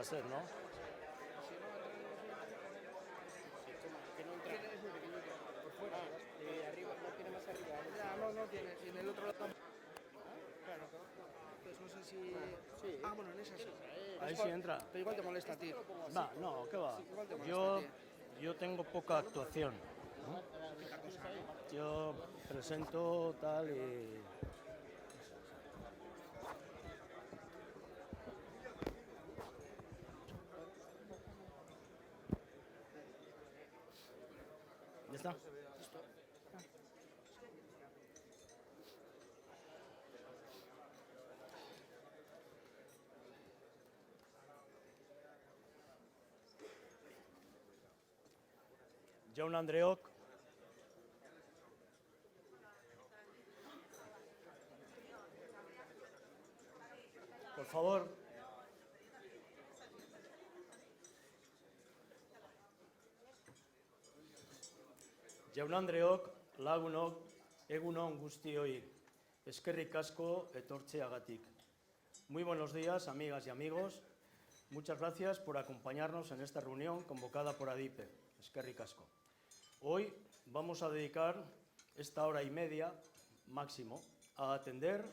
va a ser, ¿no? Que no entra. Es muy pequeñito. Por fuera. Arriba, no tiene más arriba. Ya, no tiene. Y en el otro lado tampoco. Claro. Entonces no sé si. Sí. Bueno, en esa sí. Ahí sí entra. Pero igual te molesta a ti. Va, no, ¿qué va? igual te molesta a ti. Yo tengo poca actuación. Yo presento tal y... ¿Ya está? Jaun Andreok. Por favor. Jaun Andreok, lagunok, egunon guztioi. Eskerrik asko etortzeagatik. Muy buenos días, amigas y amigos. Muchas gracias por acompañarnos en esta reunión convocada por ADIPE. Eskerrik asko. Hoy vamos a dedicar esta hora y media, máximo, a atender,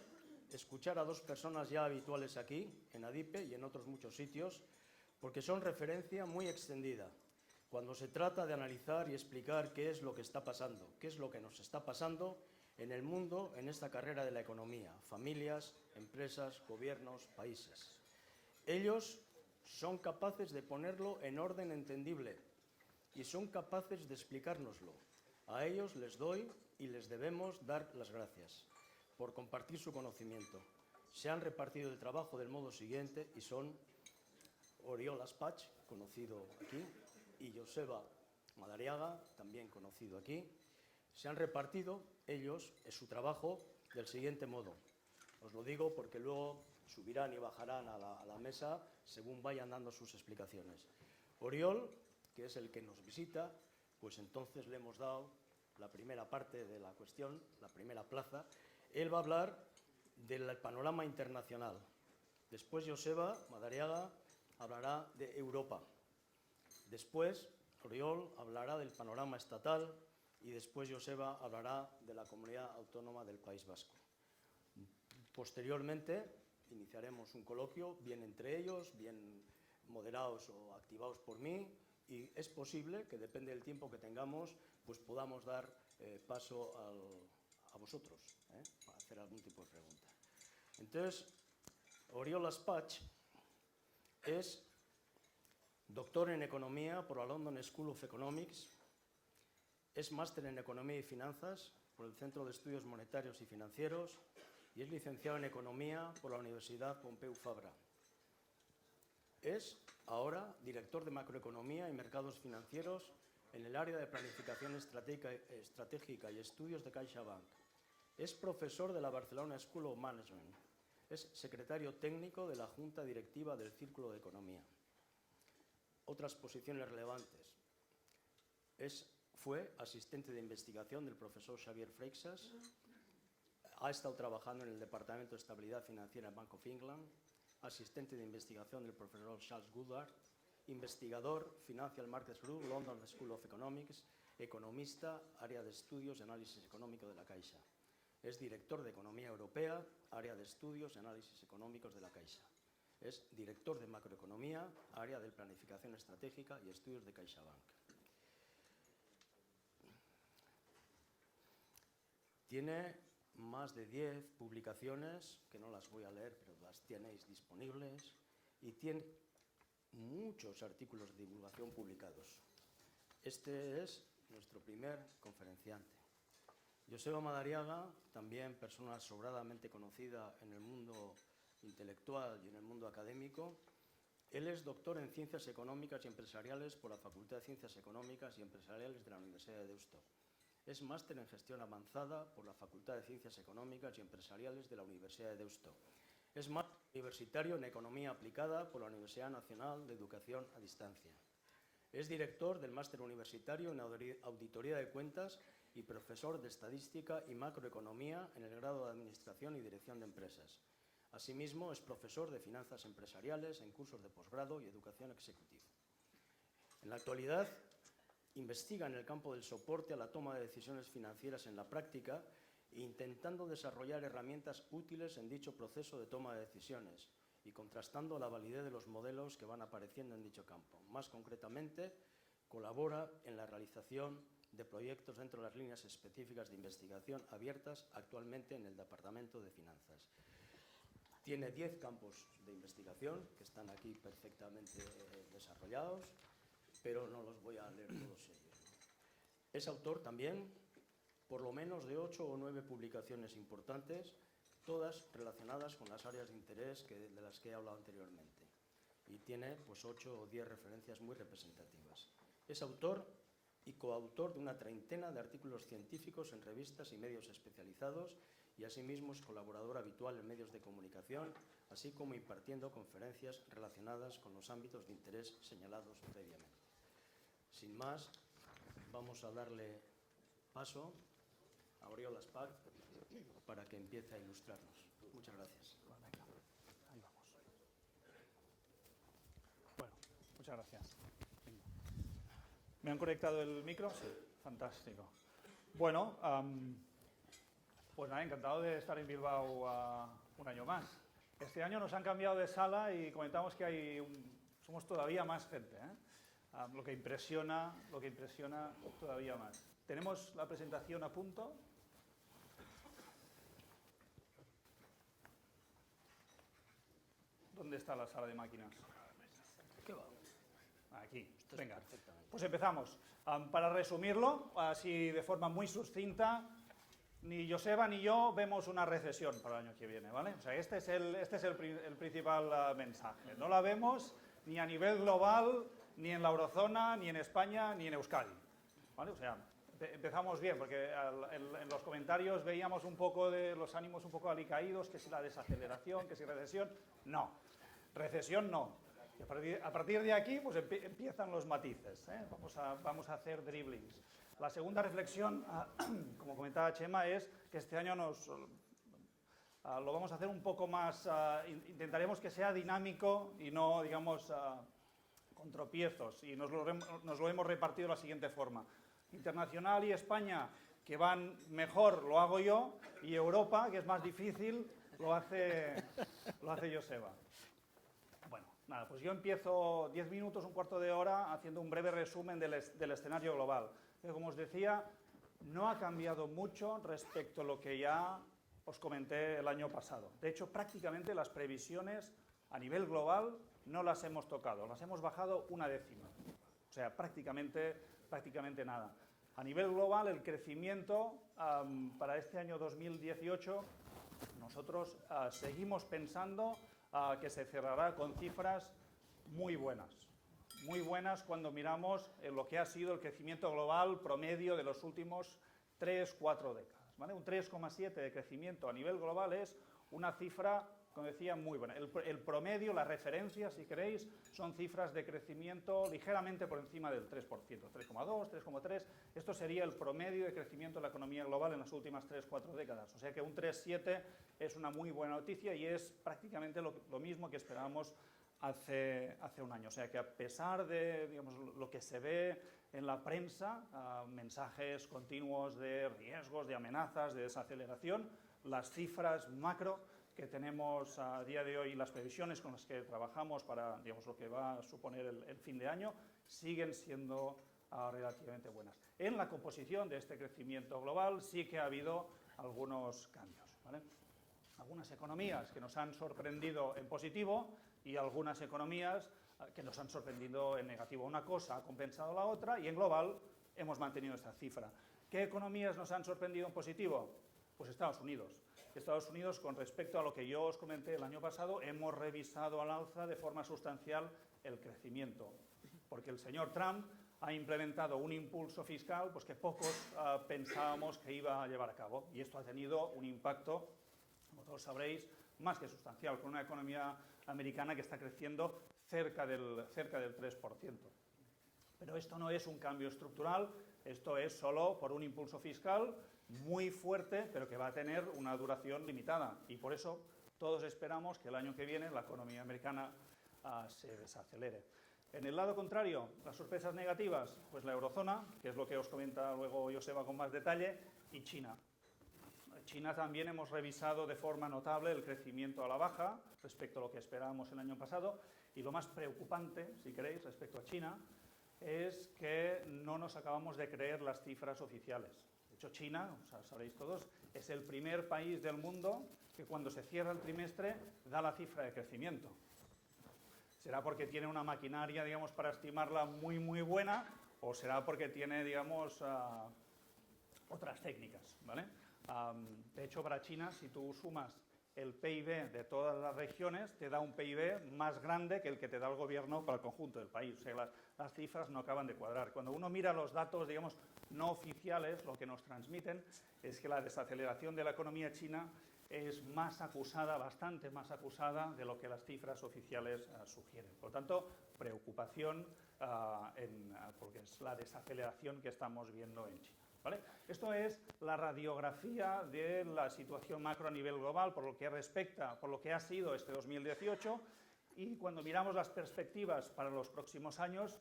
escuchar a dos personas ya habituales aquí, en ADIPE y en otros muchos sitios, porque son referencia muy extendida cuando se trata de analizar y explicar qué es lo que está pasando, qué es lo que nos está pasando en el mundo, en esta carrera de la economía, familias, empresas, gobiernos, países. Ellos son capaces de ponerlo en orden entendible y son capaces de explicárnoslo. A ellos les doy y les debemos dar las gracias por compartir su conocimiento. Se han repartido el trabajo del modo siguiente y son Oriol Aspach, conocido aquí, y Joseba Madariaga, también conocido aquí. Se han repartido ellos su trabajo del siguiente modo. Os lo digo porque luego subirán y bajarán a la mesa según vayan dando sus explicaciones. Oriol, que es el que nos visita, pues entonces le hemos dado la primera parte de la cuestión, la primera plaza. Él va a hablar del panorama internacional. Después Joseba Madariaga hablará de Europa. Después Oriol hablará del panorama estatal y después Joseba hablará de la comunidad autónoma del País Vasco. Posteriormente iniciaremos un coloquio, bien entre ellos, bien moderados o activados por mí, y es posible que, depende del tiempo que tengamos, pues podamos dar paso a vosotros, para hacer algún tipo de pregunta. Entonces, Oriol Aspach es doctor en Economía por la London School of Economics, es máster en Economía y Finanzas por el Centro de Estudios Monetarios y Financieros y es licenciado en Economía por la Universidad Pompeu Fabra. Es ahora director de Macroeconomía y Mercados Financieros en el área de Planificación Estratégica y Estudios de CaixaBank. Es profesor de la Barcelona School of Management. Es secretario técnico de la Junta Directiva del Círculo de Economía. Otras posiciones relevantes. Fue asistente de investigación del profesor Xavier Freixas. Ha estado trabajando en el Departamento de Estabilidad Financiera en Bank of England. Asistente de investigación del profesor Charles Goodhart. Investigador, Financial Markets Group, London School of Economics. Economista, área de estudios y análisis económico de la Caixa. Es director de Economía Europea, área de estudios y análisis económicos de la Caixa. Es director de Macroeconomía, área de Planificación Estratégica y Estudios de CaixaBank. Tiene más de 10 publicaciones, que no las voy a leer, pero las tenéis disponibles, y tiene muchos artículos de divulgación publicados. Este es nuestro primer conferenciante. Joseba Madariaga, también persona sobradamente conocida en el mundo intelectual y en el mundo académico. Él es doctor en Ciencias Económicas y Empresariales por la Facultad de Ciencias Económicas y Empresariales de la Universidad de Deusto. Es máster en Gestión Avanzada por la Facultad de Ciencias Económicas y Empresariales de la Universidad de Deusto. Es máster universitario en Economía Aplicada por la Universidad Nacional de Educación a Distancia. Es director del máster universitario en Auditoría de Cuentas y profesor de Estadística y Macroeconomía en el grado de Administración y Dirección de Empresas. Asimismo, es profesor de finanzas empresariales en cursos de posgrado y educación executiva. En la actualidad, investiga en el campo del soporte a la toma de decisiones financieras en la práctica, intentando desarrollar herramientas útiles en dicho proceso de toma de decisiones y contrastando la validez de los modelos que van apareciendo en dicho campo. Más concretamente, colabora en la realización de proyectos dentro de las líneas específicas de investigación abiertas actualmente en el Departamento de Finanzas. Tiene 10 campos de investigación que están aquí perfectamente desarrollados, pero no los voy a leer todos ellos. Es autor también, por lo menos, de 8 o 9 publicaciones importantes, todas relacionadas con las áreas de interés de las que he hablado anteriormente. Y tiene pues 8 o 10 referencias muy representativas. Es autor y coautor de una treintena de artículos científicos en revistas y medios especializados y asimismo es colaborador habitual en medios de comunicación, así como impartiendo conferencias relacionadas con los ámbitos de interés señalados previamente. Sin más, vamos a darle paso a Oriol Espach para que empiece a ilustrarnos. Muchas gracias. Ahí vamos. Bueno, muchas gracias. Venga. ¿Me han conectado el micro? Sí, fantástico. Bueno, pues nada, encantado de estar en Bilbao un año más. Este año nos han cambiado de sala y comentamos que somos todavía más gente, lo que impresiona todavía más. Tenemos la presentación a punto. ¿Dónde está la sala de máquinas? ¿Qué va? Aquí, venga. Pues empezamos. Para resumirlo, así de forma muy sucinta, ni Joseba ni yo vemos una recesión para el año que viene, ¿vale? O sea, este es el principal mensaje. No la vemos ni a nivel global, ni en la eurozona, ni en España, ni en Euskadi, ¿vale? O sea, empezamos bien, porque en los comentarios veíamos un poco de los ánimos un poco alicaídos, que si la desaceleración, que si recesión. No, recesión no. Y a partir de aquí pues empiezan los matices, ¿eh? Vamos a hacer dribblings. La segunda reflexión, como comentaba Chema, es que este año lo vamos a hacer un poco más, intentaremos que sea dinámico y no, digamos, con tropiezos. Y nos lo hemos repartido de la siguiente forma. Internacional y España, que van mejor, lo hago yo, y Europa, que es más difícil, lo hace Joseba. Bueno, nada, pues yo empiezo 10 minutos, un cuarto de hora, haciendo un breve resumen del escenario global. Como os decía, no ha cambiado mucho respecto a lo que ya os comenté el año pasado. De hecho, prácticamente las previsiones a nivel global no las hemos tocado, las hemos bajado una décima. O sea, prácticamente nada. A nivel global, el crecimiento para este año 2018, nosotros seguimos pensando que se cerrará con cifras muy buenas cuando miramos lo que ha sido el crecimiento global promedio de los últimos 3-4 décadas, ¿vale? Un 3,7 de crecimiento a nivel global es una cifra, como decía, muy buena. El promedio, la referencia, si queréis, son cifras de crecimiento ligeramente por encima del 3%, 3,2, 3,3. Esto sería el promedio de crecimiento de la economía global en las últimas 3-4 décadas. O sea que un 3,7 es una muy buena noticia y es prácticamente lo mismo que esperábamos hace un año. O sea que a pesar de, digamos, lo que se ve en la prensa, mensajes continuos de riesgos, de amenazas, de desaceleración, las cifras macro que tenemos a día de hoy, las previsiones con las que trabajamos para, digamos, lo que va a suponer el fin de año, siguen siendo relativamente buenas. En la composición de este crecimiento global sí que ha habido algunos cambios, ¿vale? Algunas economías que nos han sorprendido en positivo y algunas economías que nos han sorprendido en negativo. Una cosa ha compensado la otra y en global hemos mantenido esta cifra. ¿Qué economías nos han sorprendido en positivo? Pues Estados Unidos. Estados Unidos, con respecto a lo que yo os comenté el año pasado, hemos revisado al alza de forma sustancial el crecimiento, porque el señor Trump ha implementado un impulso fiscal pues, que pocos pensábamos que iba a llevar a cabo, y esto ha tenido un impacto, como todos sabréis, más que sustancial, con una economía americana que está creciendo cerca del 3%. Pero esto no es un cambio estructural, esto es solo por un impulso fiscal muy fuerte, pero que va a tener una duración limitada. Y por eso todos esperamos que el año que viene la economía americana se desacelere. En el lado contrario, las sorpresas negativas, pues la eurozona, que es lo que os comenta luego Joseba con más detalle, y China. China también hemos revisado de forma notable el crecimiento a la baja respecto a lo que esperábamos el año pasado, y lo más preocupante, si queréis, respecto a China, es que no nos acabamos de creer las cifras oficiales. De hecho, China, o sea, sabréis todos, es el primer país del mundo que cuando se cierra el trimestre da la cifra de crecimiento. ¿Será porque tiene una maquinaria, digamos, para estimarla muy, muy buena, o será porque tiene, digamos, otras técnicas, ¿vale? De hecho, para China, si tú sumas el PIB de todas las regiones, te da un PIB más grande que el que te da el gobierno para el conjunto del país. O sea, las cifras no acaban de cuadrar. Cuando uno mira los datos, digamos, no oficiales, lo que nos transmiten es que la desaceleración de la economía china es más acusada, bastante más acusada de lo que las cifras oficiales sugieren. Por lo tanto, preocupación porque es la desaceleración que estamos viendo en China, ¿vale? Esto es la radiografía de la situación macro a nivel global por lo que respecta, por lo que ha sido este 2018, y cuando miramos las perspectivas para los próximos años,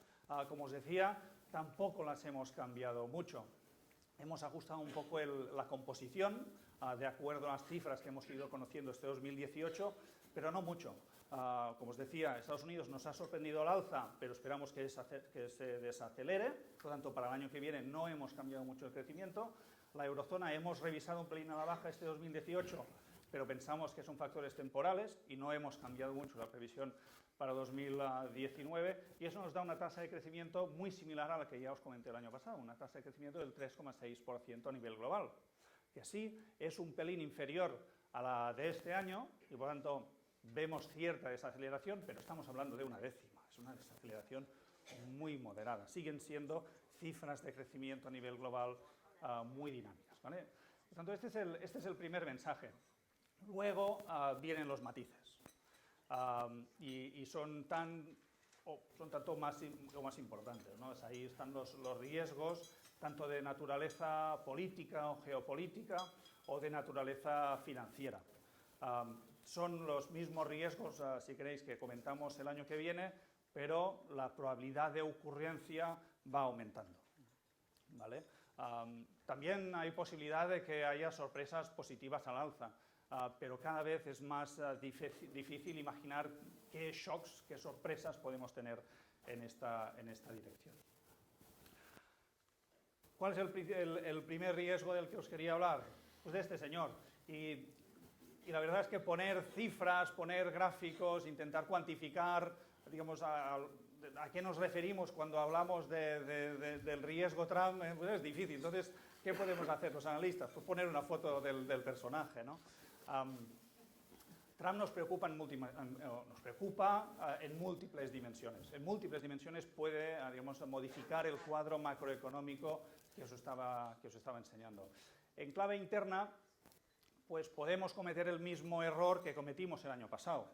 como os decía, tampoco las hemos cambiado mucho. Hemos ajustado un poco la composición de acuerdo a las cifras que hemos ido conociendo este 2018, pero no mucho. Como os decía, Estados Unidos nos ha sorprendido al alza, pero esperamos que se desacelere. Por lo tanto, para el año que viene no hemos cambiado mucho el crecimiento. La eurozona hemos revisado un pelín a la baja este 2018, pero pensamos que son factores temporales y no hemos cambiado mucho la previsión para 2019, y eso nos da una tasa de crecimiento muy similar a la que ya os comenté el año pasado, una tasa de crecimiento del 3,6% a nivel global, que así es un pelín inferior a la de este año, y por lo tanto vemos cierta desaceleración, pero estamos hablando de una décima, es una desaceleración muy moderada. Siguen siendo cifras de crecimiento a nivel global muy dinámicas, ¿vale? Por lo tanto, este es el primer mensaje. Luego vienen los matices. Y son tanto más importantes, ¿no? Ahí están los riesgos, tanto de naturaleza política o geopolítica o de naturaleza financiera. Son los mismos riesgos, si queréis, que comentamos el año que viene, pero la probabilidad de ocurrencia va aumentando, ¿vale? También hay posibilidad de que haya sorpresas positivas al alza. Pero cada vez es más difícil imaginar qué shocks, qué sorpresas podemos tener en esta dirección. ¿Cuál es el primer riesgo del que os quería hablar? Pues de este señor. Y la verdad es que poner cifras, poner gráficos, intentar cuantificar, digamos, a qué nos referimos cuando hablamos del riesgo Trump, pues es difícil. Entonces, ¿qué podemos hacer los analistas? Pues poner una foto del personaje, ¿no? Trump nos preocupa en múltiples dimensiones. En múltiples dimensiones puede, digamos, modificar el cuadro macroeconómico que os estaba enseñando. En clave interna, pues podemos cometer el mismo error que cometimos el año pasado.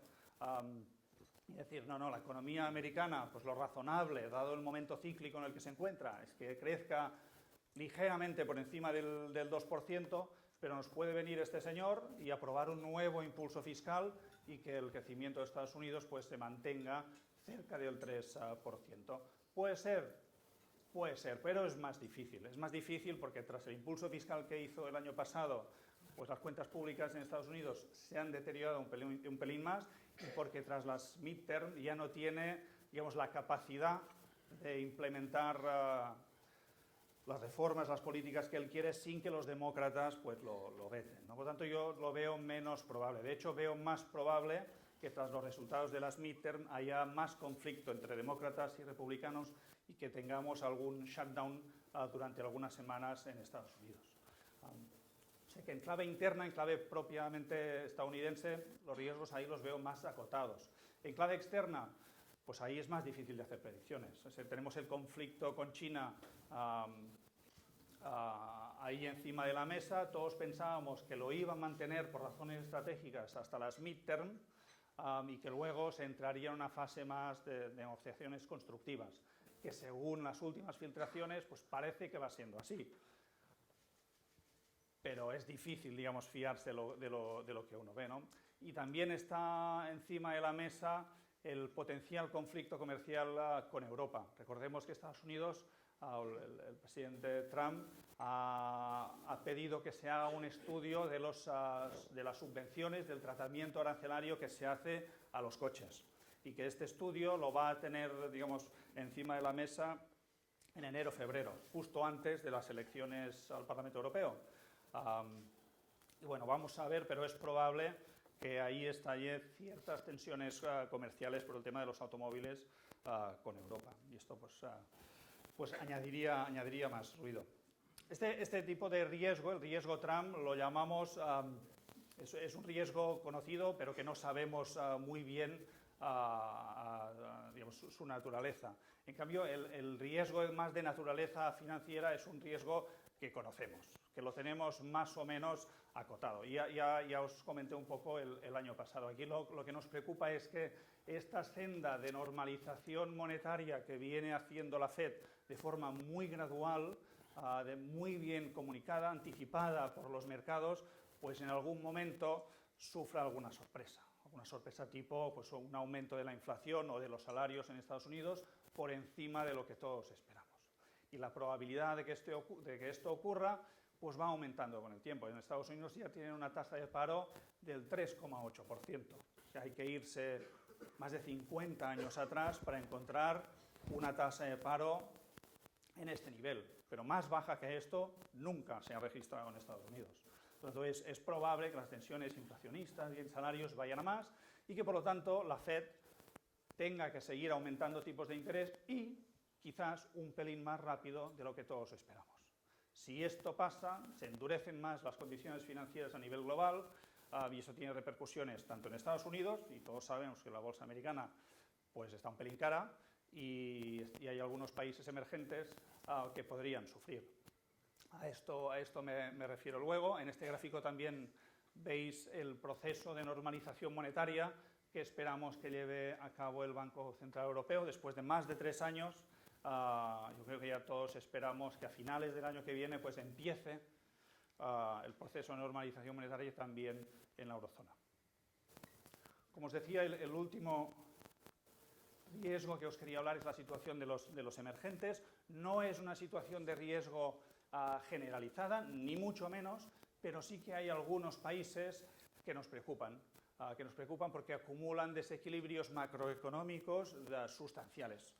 Y decir, no, la economía americana, pues lo razonable, dado el momento cíclico en el que se encuentra, es que crezca ligeramente por encima del 2%, pero nos puede venir este señor y aprobar un nuevo impulso fiscal y que el crecimiento de Estados Unidos pues, se mantenga cerca del 3%. Puede ser, pero es más difícil. Es más difícil porque tras el impulso fiscal que hizo el año pasado, pues las cuentas públicas en Estados Unidos se han deteriorado un pelín más, y porque tras las midterm ya no tiene, digamos, la capacidad de implementar las reformas, las políticas que él quiere sin que los demócratas pues, lo veten, ¿no? Por lo tanto, yo lo veo menos probable. De hecho, veo más probable que tras los resultados de las midterm haya más conflicto entre demócratas y republicanos y que tengamos algún shutdown durante algunas semanas en Estados Unidos. Sé que en clave interna, en clave propiamente estadounidense, los riesgos ahí los veo más acotados. En clave externa, pues ahí es más difícil de hacer predicciones. Tenemos el conflicto con China ahí encima de la mesa. Todos pensábamos que lo iban a mantener por razones estratégicas hasta las midterm y que luego se entraría en una fase más de negociaciones constructivas, que según las últimas filtraciones pues parece que va siendo así. Pero es difícil, digamos, fiarse de lo que uno ve, ¿no? y también está encima de la mesa el potencial conflicto comercial con Europa. Recordemos que Estados Unidos, el presidente Trump, ha pedido que se haga un estudio de las subvenciones, del tratamiento arancelario que se hace a los coches, y que este estudio lo va a tener, digamos, encima de la mesa en enero o febrero, justo antes de las elecciones al Parlamento Europeo. Y bueno, vamos a ver, pero es probable que ahí estallen ciertas tensiones comerciales por el tema de los automóviles con Europa. Y esto pues añadiría más ruido. Este tipo de riesgo, el riesgo Trump, lo llamamos, es un riesgo conocido, pero que no sabemos muy bien digamos, su naturaleza. En cambio, el riesgo más de naturaleza financiera es un riesgo que conocemos, que lo tenemos más o menos acotado. Ya os comenté un poco el año pasado. Aquí lo que nos preocupa es que esta senda de normalización monetaria que viene haciendo la FED de forma muy gradual, muy bien comunicada, anticipada por los mercados, pues en algún momento sufra alguna sorpresa tipo pues, un aumento de la inflación o de los salarios en Estados Unidos por encima de lo que todos esperamos. Y la probabilidad de que esto ocurra pues va aumentando con el tiempo. En Estados Unidos ya tienen una tasa de paro del 3,8%. O sea, hay que irse más de 50 años atrás para encontrar una tasa de paro en este nivel. Pero más baja que esto nunca se ha registrado en Estados Unidos. Entonces, es probable que las tensiones inflacionistas y en salarios vayan a más y que, por lo tanto, la FED tenga que seguir aumentando tipos de interés y quizás un pelín más rápido de lo que todos esperamos. Si esto pasa, se endurecen más las condiciones financieras a nivel global y eso tiene repercusiones tanto en Estados Unidos, y todos sabemos que la bolsa americana pues, está un pelín cara, y hay algunos países emergentes que podrían sufrir. A esto me refiero luego. En este gráfico también veis el proceso de normalización monetaria que esperamos que lleve a cabo el Banco Central Europeo después de más de 3 años. Yo creo que ya todos esperamos que a finales del año que viene pues empiece el proceso de normalización monetaria también en la eurozona. Como os decía, el último riesgo que os quería hablar es la situación de los emergentes. No es una situación de riesgo generalizada, ni mucho menos, pero sí que hay algunos países que nos preocupan porque acumulan desequilibrios macroeconómicos sustanciales.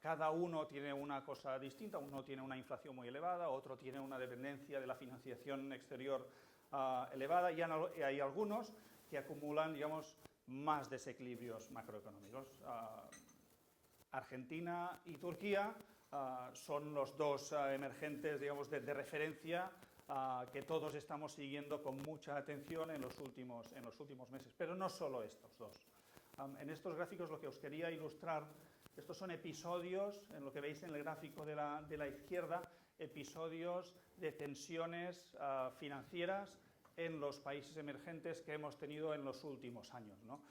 Cada uno tiene una cosa distinta, uno tiene una inflación muy elevada, otro tiene una dependencia de la financiación exterior elevada, y hay algunos que acumulan, digamos, más desequilibrios macroeconómicos. Argentina y Turquía son los dos emergentes, digamos, de referencia que todos estamos siguiendo con mucha atención en los últimos meses. Pero no solo estos dos. En estos gráficos lo que os quería ilustrar, estos son episodios, en lo que veis en el gráfico de la izquierda, episodios de tensiones financieras en los países emergentes que hemos tenido en los últimos años, ¿no?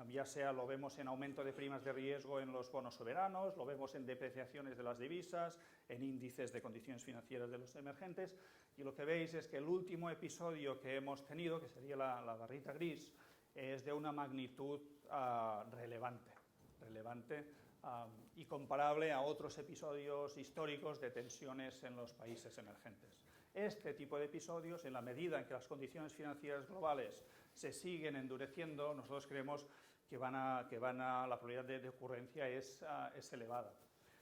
Ya sea lo vemos en aumento de primas de riesgo en los bonos soberanos, lo vemos en depreciaciones de las divisas, en índices de condiciones financieras de los emergentes, y lo que veis es que el último episodio que hemos tenido, que sería la barrita gris, es de una magnitud relevante y comparable a otros episodios históricos de tensiones en los países emergentes. Este tipo de episodios, en la medida en que las condiciones financieras globales se siguen endureciendo, nosotros creemos que la probabilidad de ocurrencia es elevada.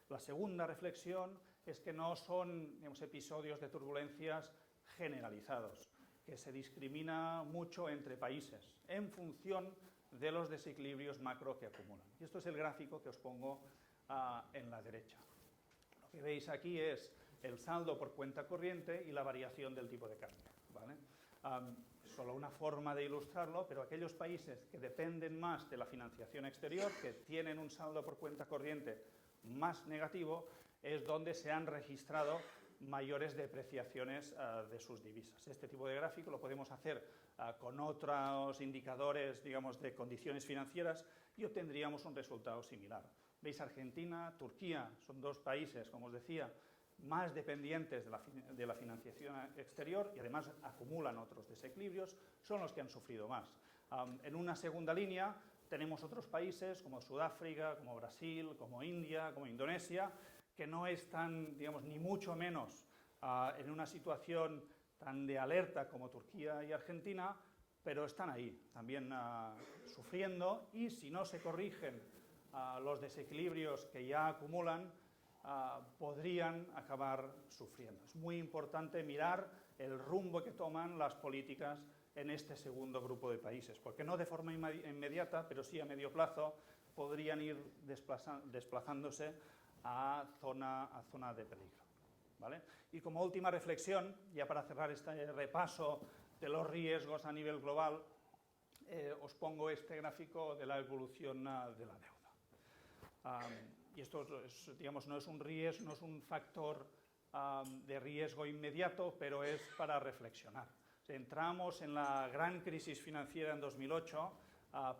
La segunda reflexión es que no son, digamos, episodios de turbulencias generalizados, que se discrimina mucho entre países en función de los desequilibrios macro que acumulan. Y esto es el gráfico que os pongo en la derecha. Lo que veis aquí es el saldo por cuenta corriente y la variación del tipo de cambio, ¿vale? Solo una forma de ilustrarlo, pero aquellos países que dependen más de la financiación exterior, que tienen un saldo por cuenta corriente más negativo, es donde se han registrado mayores depreciaciones de sus divisas. Este tipo de gráfico lo podemos hacer con otros indicadores, digamos, de condiciones financieras y obtendríamos un resultado similar. Veis, Argentina, Turquía, son dos países, como os decía, más dependientes de la financiación exterior y además acumulan otros desequilibrios, son los que han sufrido más. En una segunda línea tenemos otros países como Sudáfrica, como Brasil, como India, como Indonesia, que no están, digamos, ni mucho menos en una situación tan de alerta como Turquía y Argentina, pero están ahí, también sufriendo, y si no se corrigen los desequilibrios que ya acumulan, podrían acabar sufriendo. Es muy importante mirar el rumbo que toman las políticas en este segundo grupo de países, porque no de forma inmediata, pero sí a medio plazo, podrían ir desplazándose a zona de peligro, ¿vale? Y como última reflexión, ya para cerrar este repaso de los riesgos a nivel global, os pongo este gráfico de la evolución de la deuda. Y esto digamos, no es un riesgo, no es un factor de riesgo inmediato, pero es para reflexionar. Entramos en la gran crisis financiera en 2008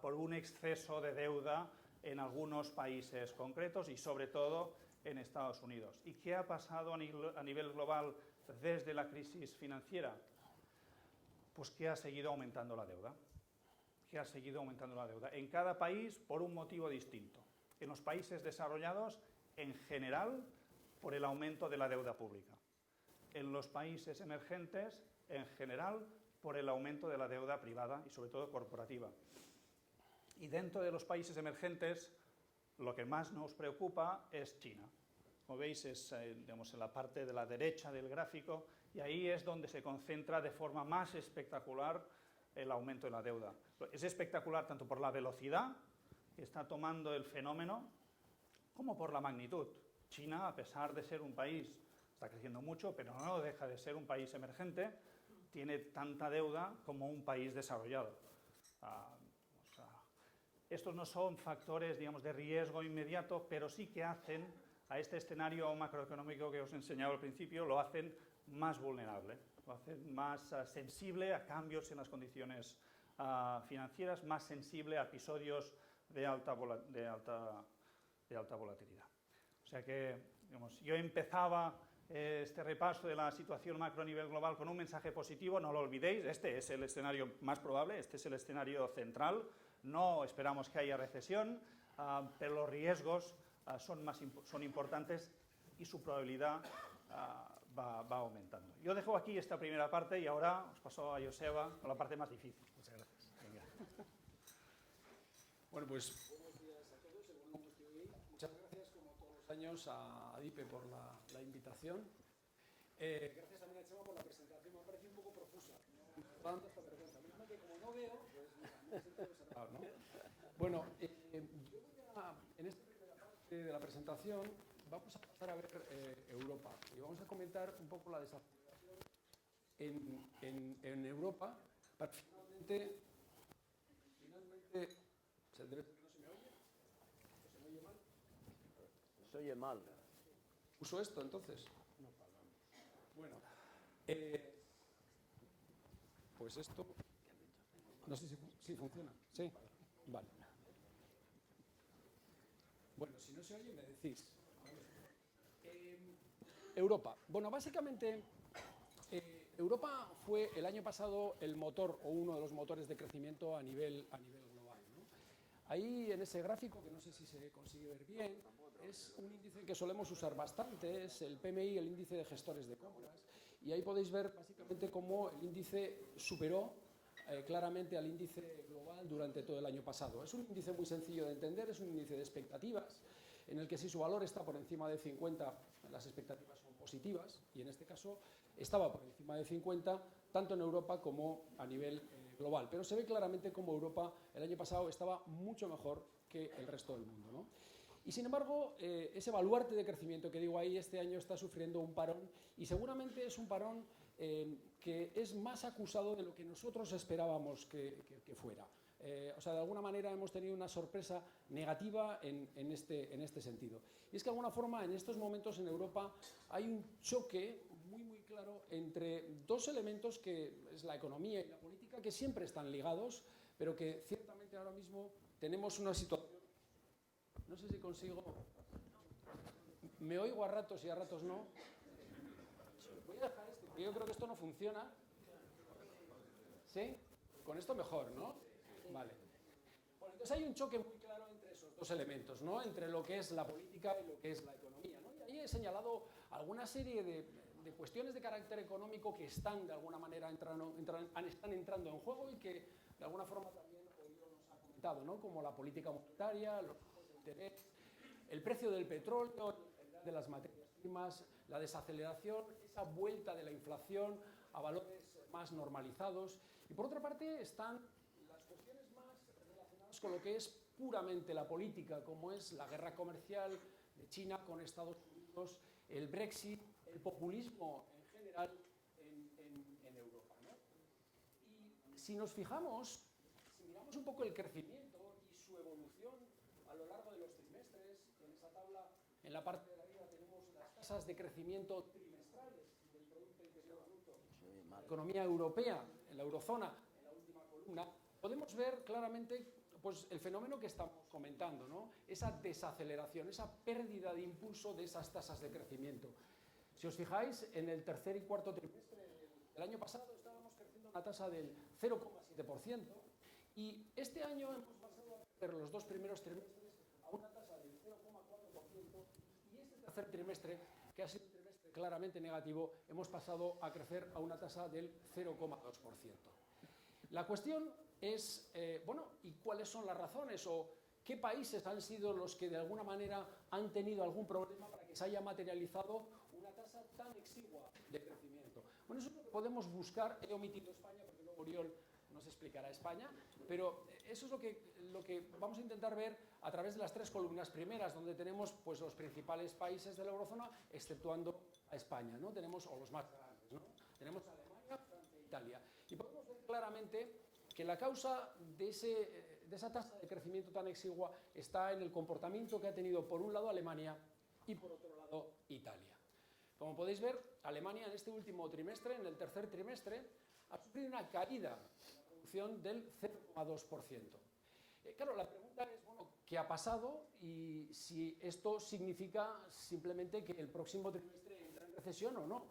por un exceso de deuda en algunos países concretos y sobre todo en Estados Unidos. ¿Y qué ha pasado a nivel global desde la crisis financiera? Pues que ha seguido aumentando la deuda. Que ha seguido aumentando la deuda. En cada país por un motivo distinto. En los países desarrollados, en general, por el aumento de la deuda pública. En los países emergentes, en general, por el aumento de la deuda privada y sobre todo corporativa. Y dentro de los países emergentes, lo que más nos preocupa es China. Como veis, es digamos, en la parte de la derecha del gráfico, y ahí es donde se concentra de forma más espectacular el aumento de la deuda. Es espectacular tanto por la velocidad que está tomando el fenómeno, como por la magnitud. China, a pesar de ser un país, está creciendo mucho, pero no deja de ser un país emergente, tiene tanta deuda como un país desarrollado. Estos no son factores, digamos, de riesgo inmediato, pero sí que hacen a este escenario macroeconómico que os he enseñado al principio, lo hacen más vulnerable, lo hacen más sensible a cambios en las condiciones financieras, más sensible a episodios de alta volatilidad. O sea que, digamos, yo empezaba este repaso de la situación macro a nivel global con un mensaje positivo, no lo olvidéis, este es el escenario más probable, este es el escenario central, no esperamos que haya recesión, pero los riesgos son importantes y su probabilidad va aumentando. Yo dejo aquí esta primera parte y ahora os paso a Joseba con la parte más difícil. Muchas gracias. Venga. Bueno, pues buenos días a todos. Muchas gracias, como todos los años, a Dipe por la invitación. Gracias también a Chema por la presentación. Me ha parecido un poco profusa. No me está dando esta vergüenza. Menos mal que como no veo, pues me siento reservado, ¿no? Bueno, yo voy en esta primera parte de la presentación vamos a pasar a ver Europa y vamos a comentar un poco la desaceleración en Europa para finalmente ¿se me oye? ¿Se me oye mal? Se oye mal. ¿Uso esto entonces? Bueno, pues esto, no sé si funciona. ¿Sí? Vale. Bueno, si no se oye me decís. Europa. Bueno, básicamente Europa fue el año pasado el motor o uno de los motores de crecimiento a nivel global, ¿no? Ahí en ese gráfico, que no sé si se consigue ver bien, es un índice que solemos usar bastante, es el PMI, el índice de gestores de compras, y ahí podéis ver básicamente cómo el índice superó claramente al índice global durante todo el año pasado. Es un índice muy sencillo de entender, es un índice de expectativas, en el que si su valor está por encima de 50, las expectativas son positivas, y en este caso estaba por encima de 50, tanto en Europa como a nivel global. Pero se ve claramente cómo Europa el año pasado estaba mucho mejor que el resto del mundo, ¿no? Y sin embargo, ese baluarte de crecimiento que digo ahí, este año está sufriendo un parón, y seguramente es un parón que es más acusado de lo que nosotros esperábamos que fuera. O sea, de alguna manera hemos tenido una sorpresa negativa en este sentido. Y es que de alguna forma en estos momentos en Europa hay un choque muy claro entre dos elementos que es la economía y la política, que siempre están ligados, pero que ciertamente ahora mismo tenemos una situación. No sé si consigo. Me oigo a ratos y a ratos no. Voy a dejar esto, porque yo creo que esto no funciona. ¿Sí? Con esto mejor, ¿no? Vale. Bueno, entonces hay un choque muy claro entre esos dos elementos, ¿no? Entre lo que es la política y lo que es la economía, ¿no? Y ahí he señalado alguna serie de cuestiones de carácter económico que están de alguna manera están entrando en juego y que de alguna forma también Oriol nos ha comentado, ¿no? Como la política monetaria, los tipos de interés, el precio del petróleo, de las materias primas, la desaceleración, esa vuelta de la inflación a valores más normalizados. Y por otra parte están las cuestiones más relacionadas con lo que es puramente la política, como es la guerra comercial de China con Estados Unidos, el Brexit, el populismo en general en Europa, ¿no? Y si nos fijamos, si miramos un poco el crecimiento y su evolución a lo largo de los trimestres, en esa tabla, en la parte de arriba tenemos las tasas de crecimiento trimestrales del Producto Interior Bruto, la economía europea, en la eurozona, en la última columna, podemos ver claramente pues, el fenómeno que estamos comentando, ¿no? Esa desaceleración, esa pérdida de impulso de esas tasas de crecimiento. Si os fijáis, en el tercer y cuarto trimestre del año pasado estábamos creciendo a una tasa del 0,7% y este año hemos pasado a crecer los dos primeros trimestres a una tasa del 0,4% y este tercer trimestre, que ha sido un trimestre claramente negativo, hemos pasado a crecer a una tasa del 0,2%. La cuestión es, bueno, ¿y cuáles son las razones o qué países han sido los que de alguna manera han tenido algún problema para que se haya materializado una tasa tan exigua de crecimiento? Bueno, eso podemos buscar, he omitido España porque luego Oriol nos explicará España, pero eso es lo que vamos a intentar ver a través de las tres columnas primeras, donde tenemos pues, los principales países de la eurozona, exceptuando a España, ¿no? Tenemos, o los más grandes, ¿no? Tenemos Alemania, Francia e Italia. Y podemos ver claramente que la causa de esa tasa de crecimiento tan exigua está en el comportamiento que ha tenido por un lado Alemania y por otro lado Italia. Como podéis ver, Alemania en este último trimestre, en el tercer trimestre, ha sufrido una caída en la producción del 0,2%. Claro, la pregunta es, bueno, ¿qué ha pasado? Y si esto significa simplemente que el próximo trimestre entra en recesión o no.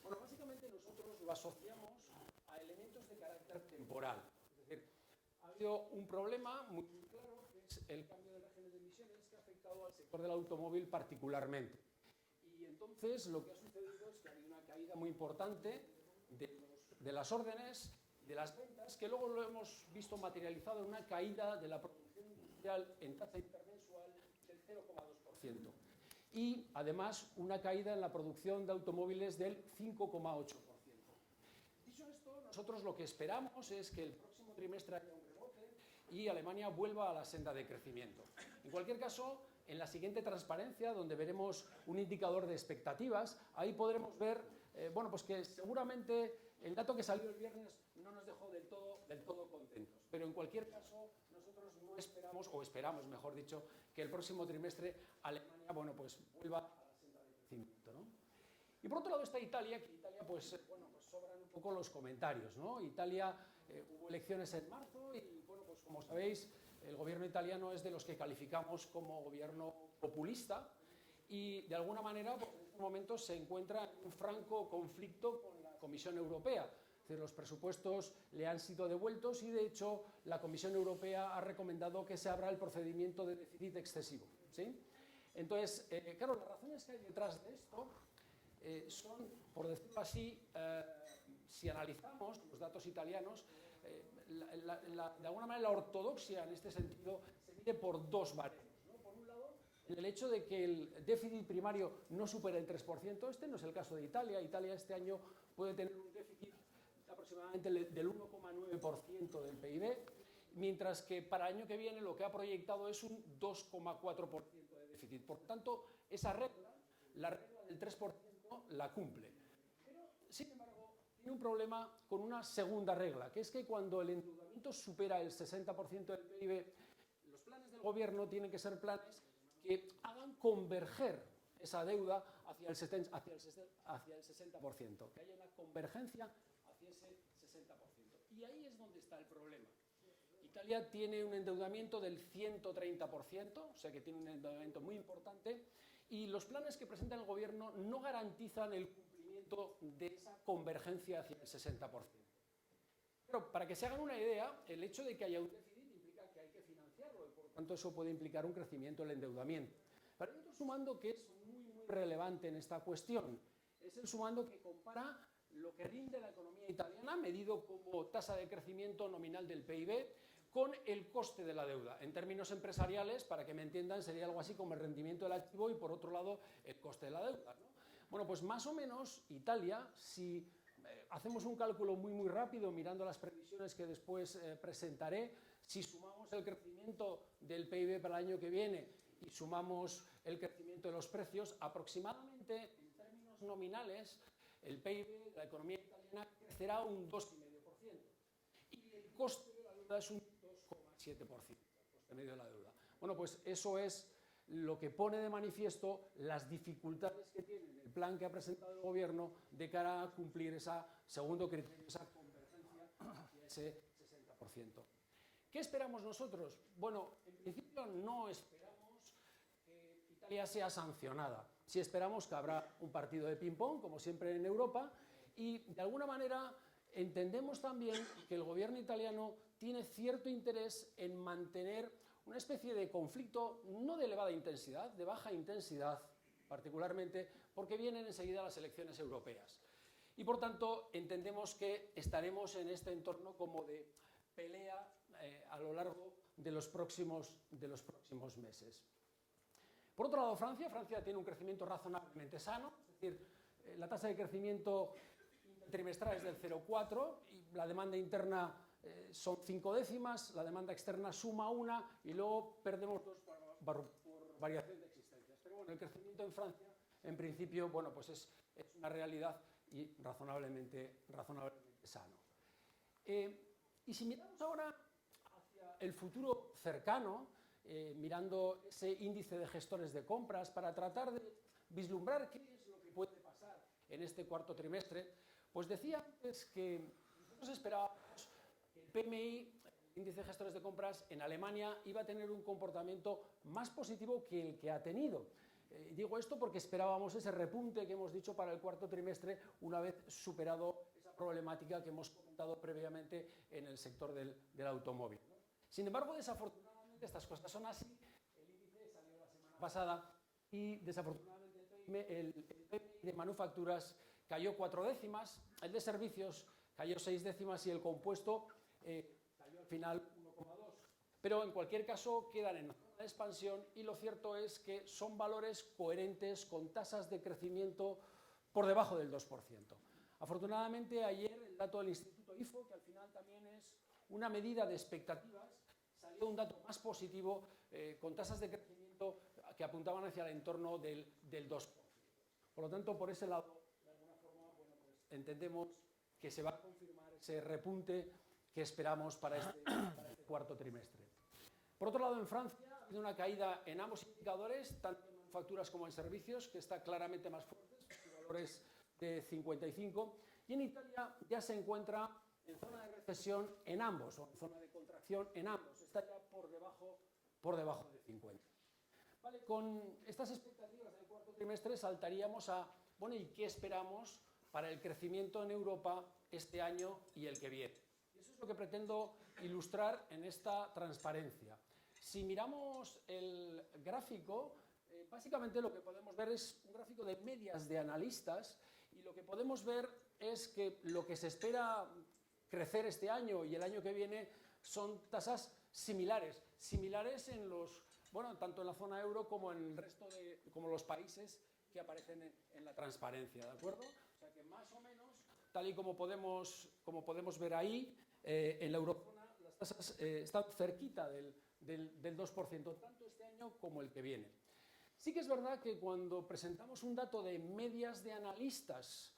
Bueno, básicamente nosotros lo asociamos a elementos de carácter temporal. Es decir, ha habido un problema muy claro, que es el cambio de régimen de emisiones que ha afectado al sector del automóvil particularmente. Y entonces lo que ha sucedido es que ha habido una caída muy importante de las órdenes, de las ventas, que luego lo hemos visto materializado en una caída de la producción industrial en tasa intermensual del 0,2%. Y además una caída en la producción de automóviles del 5,8%. Dicho esto, nosotros lo que esperamos es que el próximo trimestre haya un rebote y Alemania vuelva a la senda de crecimiento. En cualquier caso, en la siguiente transparencia, donde veremos un indicador de expectativas, ahí podremos ver bueno, pues que seguramente el dato que salió el viernes no nos dejó del todo contentos. Pero en cualquier caso, nosotros no esperamos, o esperamos, mejor dicho, que el próximo trimestre Alemania, bueno, pues vuelva a la senda de crecimiento, ¿no? Y por otro lado está Italia, que Italia, pues, bueno, pues sobran un poco los comentarios, ¿no? Italia, hubo elecciones en marzo y, bueno, pues como sabéis, el gobierno italiano es de los que calificamos como gobierno populista y, de alguna manera, pues, en estos momentos se encuentra en un franco conflicto con la Comisión Europea. Es decir, los presupuestos le han sido devueltos y, de hecho, la Comisión Europea ha recomendado que se abra el procedimiento de déficit excesivo, ¿sí? Entonces, claro, las razones que hay detrás de esto son, por decirlo así, si analizamos los datos italianos, de alguna manera la ortodoxia en este sentido se mide por dos variables, ¿no? Por un lado, en el hecho de que el déficit primario no supera el 3%, este no es el caso de Italia. Italia este año puede tener un déficit aproximadamente del 1,9% del PIB, mientras que para el año que viene lo que ha proyectado es un 2,4% de déficit. Por tanto, esa regla, la regla del 3%, la cumple. Pero, sin embargo, tiene un problema con una segunda regla, que es que cuando el endeudamiento supera el 60% del PIB, los planes del gobierno tienen que ser planes que hagan converger esa deuda hacia el 60%, que haya una convergencia hacia ese 60%. Y ahí es donde está el problema. Italia tiene un endeudamiento del 130%, o sea que tiene un endeudamiento muy importante, y los planes que presenta el gobierno no garantizan el cumplimiento de esa convergencia hacia el 60%. Pero para que se hagan una idea, el hecho de que haya un déficit tanto eso puede implicar un crecimiento del endeudamiento. Pero hay otro sumando que es muy relevante en esta cuestión. Es el sumando que compara lo que rinde la economía italiana, medido como tasa de crecimiento nominal del PIB, con el coste de la deuda. En términos empresariales, para que me entiendan, sería algo así como el rendimiento del activo y, por otro lado, el coste de la deuda, ¿no? Bueno, pues más o menos Italia, si hacemos un cálculo muy rápido, mirando las previsiones que después presentaré, si sumamos el crecimiento del PIB para el año que viene y sumamos el crecimiento de los precios, aproximadamente, en términos nominales, el PIB de la economía italiana crecerá un 2,5%. Y el coste de la deuda es un 2,7%, el coste medio de la deuda. Bueno, pues eso es lo que pone de manifiesto las dificultades que tiene el plan que ha presentado el Gobierno de cara a cumplir ese segundo criterio, esa convergencia hacia ese 60%. ¿Qué esperamos nosotros? Bueno, en principio no esperamos que Italia sea sancionada. Sí esperamos que habrá un partido de ping-pong, como siempre en Europa, y de alguna manera entendemos también que el gobierno italiano tiene cierto interés en mantener una especie de conflicto no de elevada intensidad, de baja intensidad, particularmente porque vienen enseguida las elecciones europeas. Y por tanto entendemos que estaremos en este entorno como de pelea a lo largo de los próximos meses. Por otro lado, Francia tiene un crecimiento razonablemente sano, es decir, la tasa de crecimiento trimestral es del 0,4 y la demanda interna son 5 décimas, la demanda externa suma 1 y luego perdemos 2 por variación de existencias. Pero bueno, el crecimiento en Francia, en principio, bueno, pues es una realidad y razonablemente sano. Y si miramos ahora hacia el futuro cercano, mirando ese índice de gestores de compras para tratar de vislumbrar qué es lo que puede pasar en este cuarto trimestre, pues decía antes que nosotros esperábamos que el PMI, el índice de gestores de compras, en Alemania iba a tener un comportamiento más positivo que el que ha tenido. Digo esto porque esperábamos ese repunte que hemos dicho para el cuarto trimestre una vez superado esa problemática que hemos comentado previamente en el sector del automóvil. Sin embargo, desafortunadamente estas cosas son así. El índice salió la semana pasada y desafortunadamente el PMI de manufacturas cayó 4 décimas, el de servicios cayó 6 décimas y el compuesto cayó al final 1,2. Pero en cualquier caso quedan en zona de expansión y lo cierto es que son valores coherentes con tasas de crecimiento por debajo del 2%. Afortunadamente ayer el dato del Instituto IFO, que al final también es una medida de expectativas, salió un dato más positivo con tasas de crecimiento que apuntaban hacia el entorno del 2%. Por lo tanto, por ese lado, de alguna forma, bueno, pues entendemos que se va a confirmar ese repunte que esperamos para este cuarto trimestre. Por otro lado, en Francia ha habido una caída en ambos indicadores, tanto en manufacturas como en servicios, que está claramente más fuerte, valores de 55, y en Italia ya se encuentra en zona de recesión en ambos, o en zona de contracción en ambos, está ya por debajo de 50. Vale, con estas expectativas del cuarto trimestre saltaríamos a, bueno, ¿y qué esperamos para el crecimiento en Europa este año y el que viene? Y eso es lo que pretendo ilustrar en esta transparencia. Si miramos el gráfico, básicamente lo que podemos ver es un gráfico de medias de analistas y lo que podemos ver es que lo que se espera crecer este año y el año que viene son tasas similares en los, bueno, tanto en la zona euro como en el resto como los países que aparecen en la transparencia, ¿de acuerdo? O sea que más o menos, tal y como podemos ver ahí, en la eurozona las tasas están cerquita del 2%, tanto este año como el que viene. Sí que es verdad que cuando presentamos un dato de medias de analistas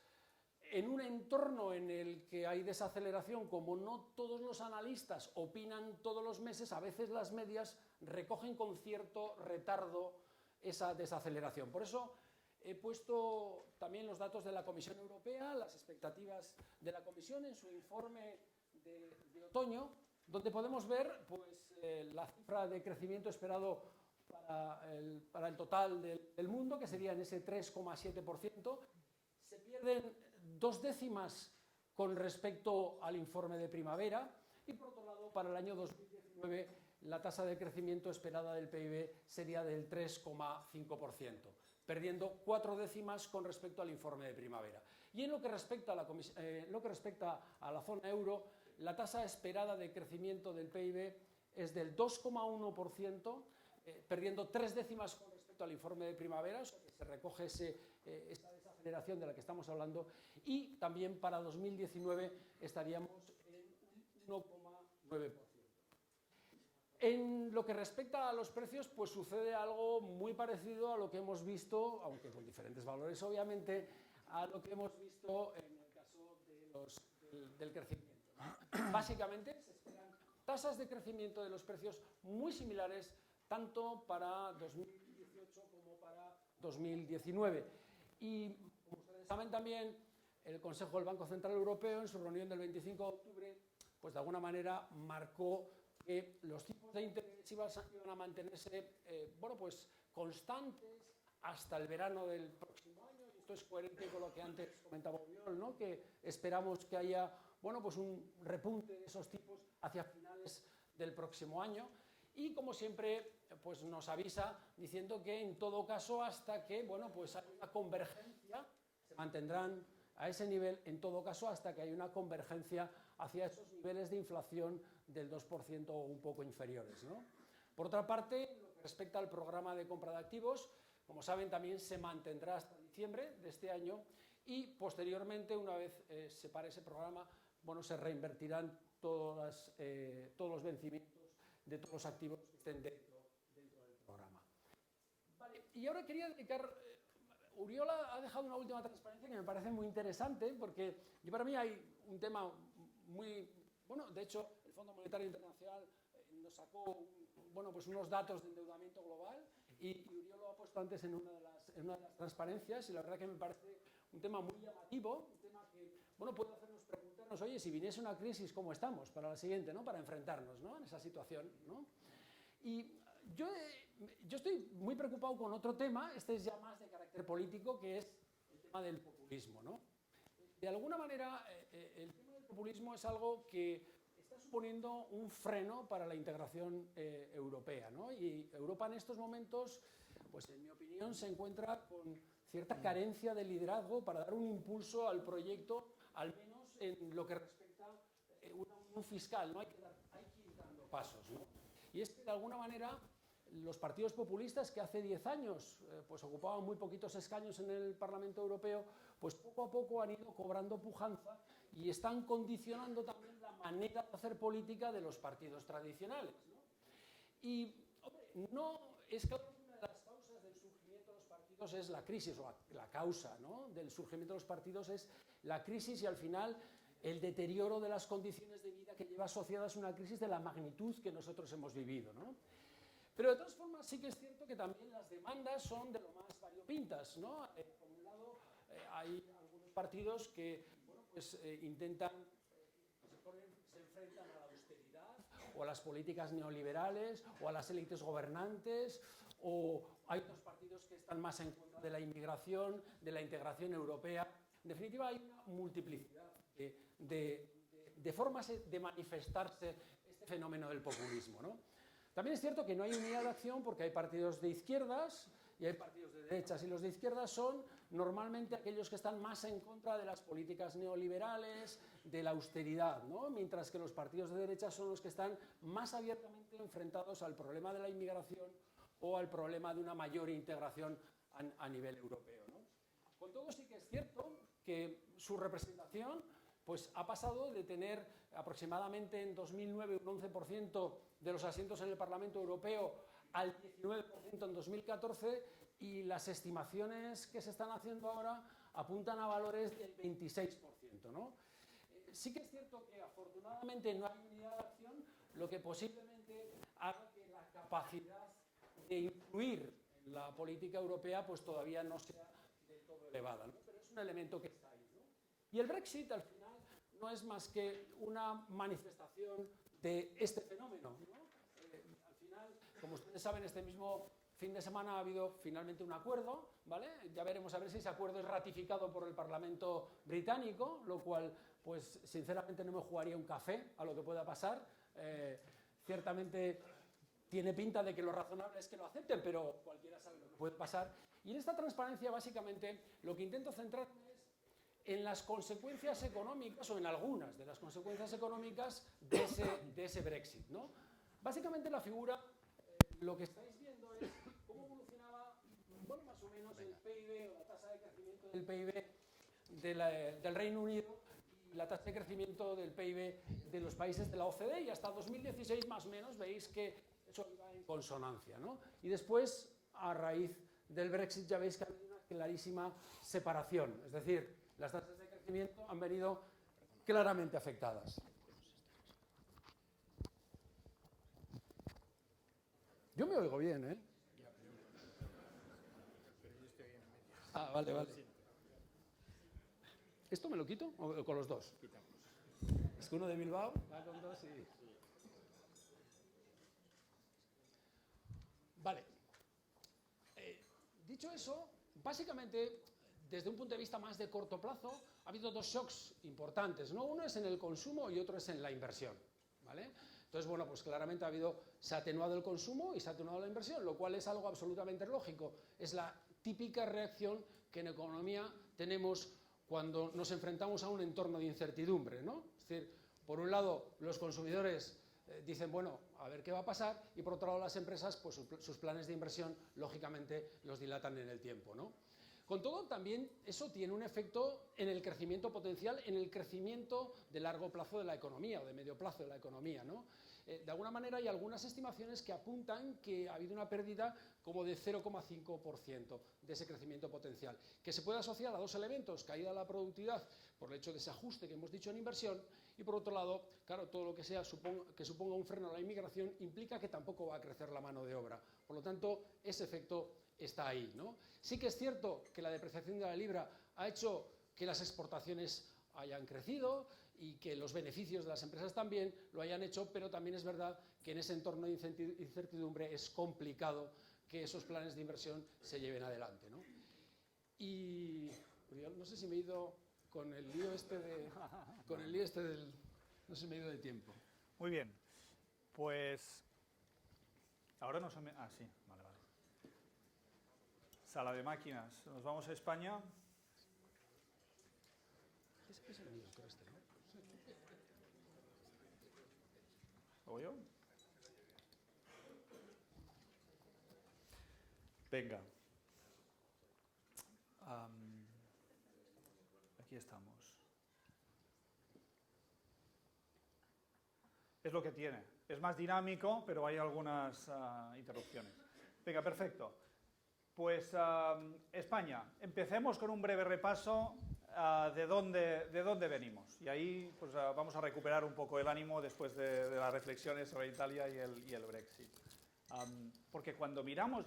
en un entorno en el que hay desaceleración, como no todos los analistas opinan todos los meses, a veces las medias recogen con cierto retardo esa desaceleración. Por eso he puesto también los datos de la Comisión Europea, las expectativas de la Comisión en su informe de otoño, donde podemos ver pues, la cifra de crecimiento esperado para el total del mundo, que sería en ese 3,7%. Se pierden 2 décimas con respecto al informe de primavera y, por otro lado, para el año 2019 la tasa de crecimiento esperada del PIB sería del 3,5%, perdiendo 4 décimas con respecto al informe de primavera. Y en lo que respecta a la zona euro, la tasa esperada de crecimiento del PIB es del 2,1%, perdiendo 3 décimas con respecto al informe de primavera, o sea que se recoge esta desaceleración de la que estamos hablando, y también para 2019 estaríamos en 1,9%. En lo que respecta a los precios, pues sucede algo muy parecido a lo que hemos visto, aunque con diferentes valores obviamente, a lo que hemos visto en el caso del crecimiento. Básicamente se esperan tasas de crecimiento de los precios muy similares tanto para 2018 como para 2019. Y como ustedes saben también, el Consejo del Banco Central Europeo en su reunión del 25 de octubre, pues de alguna manera marcó que los tipos de interés iban a mantenerse pues constantes hasta el verano del próximo año. Y esto es coherente con lo que antes comentaba Oriol, ¿no? Que esperamos que haya pues un repunte de esos tipos hacia finales del próximo año. Y como siempre pues nos avisa diciendo que en todo caso hasta que pues haya una convergencia, se mantendrán a ese nivel en todo caso hasta que haya una convergencia hacia esos niveles de inflación del 2% o un poco inferiores, ¿no? Por otra parte, lo que respecta al programa de compra de activos, como saben, también se mantendrá hasta diciembre de este año y posteriormente, una vez se pare ese programa, se reinvertirán todos los vencimientos de todos los activos que estén dentro del programa. Vale, y ahora quería dedicar... Oriol ha dejado una última transparencia que me parece muy interesante porque para mí hay un tema muy... de hecho, el Fondo Monetario Internacional nos sacó unos datos de endeudamiento global y Oriol lo ha puesto antes en una de las transparencias y la verdad que me parece un tema muy llamativo, un tema que puede hacernos preguntarnos, oye, si viniese una crisis, ¿cómo estamos para la siguiente, ¿no? Para enfrentarnos, ¿no? En esa situación, ¿no? Y yo estoy muy preocupado con otro tema, este es ya más de carácter político, que es el tema del populismo, ¿no? De alguna manera, el tema del populismo es algo que está suponiendo un freno para la integración europea, ¿no? Y Europa en estos momentos, pues en mi opinión, se encuentra con cierta carencia de liderazgo para dar un impulso al proyecto, al menos en lo que respecta a una unión fiscal, ¿no? Hay que ir dando pasos, ¿no? Y es que, de alguna manera, los partidos populistas que hace 10 años pues ocupaban muy poquitos escaños en el Parlamento Europeo, pues poco a poco han ido cobrando pujanza y están condicionando también la manera de hacer política de los partidos tradicionales, ¿no? Y, hombre, no es que una de las causas del surgimiento de los partidos es la crisis, o la causa, ¿no?, del surgimiento de los partidos es la crisis y al final el deterioro de las condiciones de vida que lleva asociadas a una crisis de la magnitud que nosotros hemos vivido, ¿no? Pero de todas formas sí que es cierto que también las demandas son de lo más variopintas, ¿no? Por un lado, hay algunos partidos que intentan, se enfrentan a la austeridad o a las políticas neoliberales o a las élites gobernantes, o hay otros partidos que están más en contra de la inmigración, de la integración europea. En definitiva, hay una multiplicidad de formas de manifestarse este fenómeno del populismo, ¿no? También es cierto que no hay unidad de acción porque hay partidos de izquierdas y hay partidos de derechas, y los de izquierdas son normalmente aquellos que están más en contra de las políticas neoliberales, de la austeridad, ¿no? Mientras que los partidos de derechas son los que están más abiertamente enfrentados al problema de la inmigración o al problema de una mayor integración a nivel europeo, ¿no? Con todo, sí que es cierto que su representación pues ha pasado de tener aproximadamente en 2009 un 11% de los asientos en el Parlamento Europeo al 19% en 2014, y las estimaciones que se están haciendo ahora apuntan a valores del 26%, ¿no? Sí que es cierto que afortunadamente no hay unidad de acción, lo que posiblemente haga que la capacidad de influir en la política europea pues todavía no sea del todo elevada, ¿no? Pero es un elemento que está ahí, ¿no? Y el Brexit al final no es más que una manifestación de este fenómeno, ¿no? Al final, como ustedes saben, este mismo fin de semana ha habido finalmente un acuerdo, ¿vale? Ya veremos a ver si ese acuerdo es ratificado por el Parlamento británico, lo cual, pues sinceramente no me jugaría un café a lo que pueda pasar. Ciertamente tiene pinta de que lo razonable es que lo acepten, pero cualquiera sabe lo que puede pasar. Y en esta transparencia, básicamente, lo que intento centrarme es en las consecuencias económicas, o en algunas de las consecuencias económicas de ese Brexit, ¿no? Básicamente la figura, lo que estáis viendo es cómo evolucionaba, bueno, más o menos el PIB o la tasa de crecimiento del PIB del Reino Unido y la tasa de crecimiento del PIB de los países de la OCDE, y hasta 2016 más o menos veis que eso iba en consonancia, ¿no? Y después, a raíz del Brexit, ya veis que ha habido una clarísima separación, es decir, las tasas de crecimiento han venido claramente afectadas. Yo me oigo bien, ¿eh? Ah, vale, vale. ¿Esto me lo quito o con los dos? Es que uno de Bilbao va con dos y... Vale. Dicho eso, básicamente, desde un punto de vista más de corto plazo, ha habido dos shocks importantes, ¿no? Uno es en el consumo y otro es en la inversión, ¿vale? Entonces, bueno, pues claramente se ha atenuado el consumo y se ha atenuado la inversión, lo cual es algo absolutamente lógico. Es la típica reacción que en economía tenemos cuando nos enfrentamos a un entorno de incertidumbre, ¿no? Es decir, por un lado, los consumidores dicen, bueno, a ver qué va a pasar, y por otro lado, las empresas, pues sus planes de inversión, lógicamente, los dilatan en el tiempo, ¿no? Con todo, también eso tiene un efecto en el crecimiento potencial, en el crecimiento de largo plazo de la economía o de medio plazo de la economía, ¿no? De alguna manera hay algunas estimaciones que apuntan que ha habido una pérdida como de 0,5% de ese crecimiento potencial, que se puede asociar a dos elementos: caída de la productividad por el hecho de ese ajuste que hemos dicho en inversión, y por otro lado, claro, todo lo que suponga un freno a la inmigración implica que tampoco va a crecer la mano de obra. Por lo tanto, ese efecto está ahí, ¿no? Sí que es cierto que la depreciación de la libra ha hecho que las exportaciones hayan crecido y que los beneficios de las empresas también lo hayan hecho, pero también es verdad que en ese entorno de incertidumbre es complicado que esos planes de inversión se lleven adelante, ¿no? Y no sé si me he ido con el lío este del... No sé si me he ido de tiempo. Muy bien, pues ahora no se me... Ah, sí, vale, vale. Sala de máquinas, nos vamos a España. Es el mío, creo este, ¿no? ¿Lo yo? Venga. Aquí estamos. Es lo que tiene. Es más dinámico, pero hay algunas interrupciones. Venga, perfecto. Pues España. Empecemos con un breve repaso de dónde venimos. Y ahí pues, vamos a recuperar un poco el ánimo después de las reflexiones sobre Italia y el Brexit. Porque cuando miramos,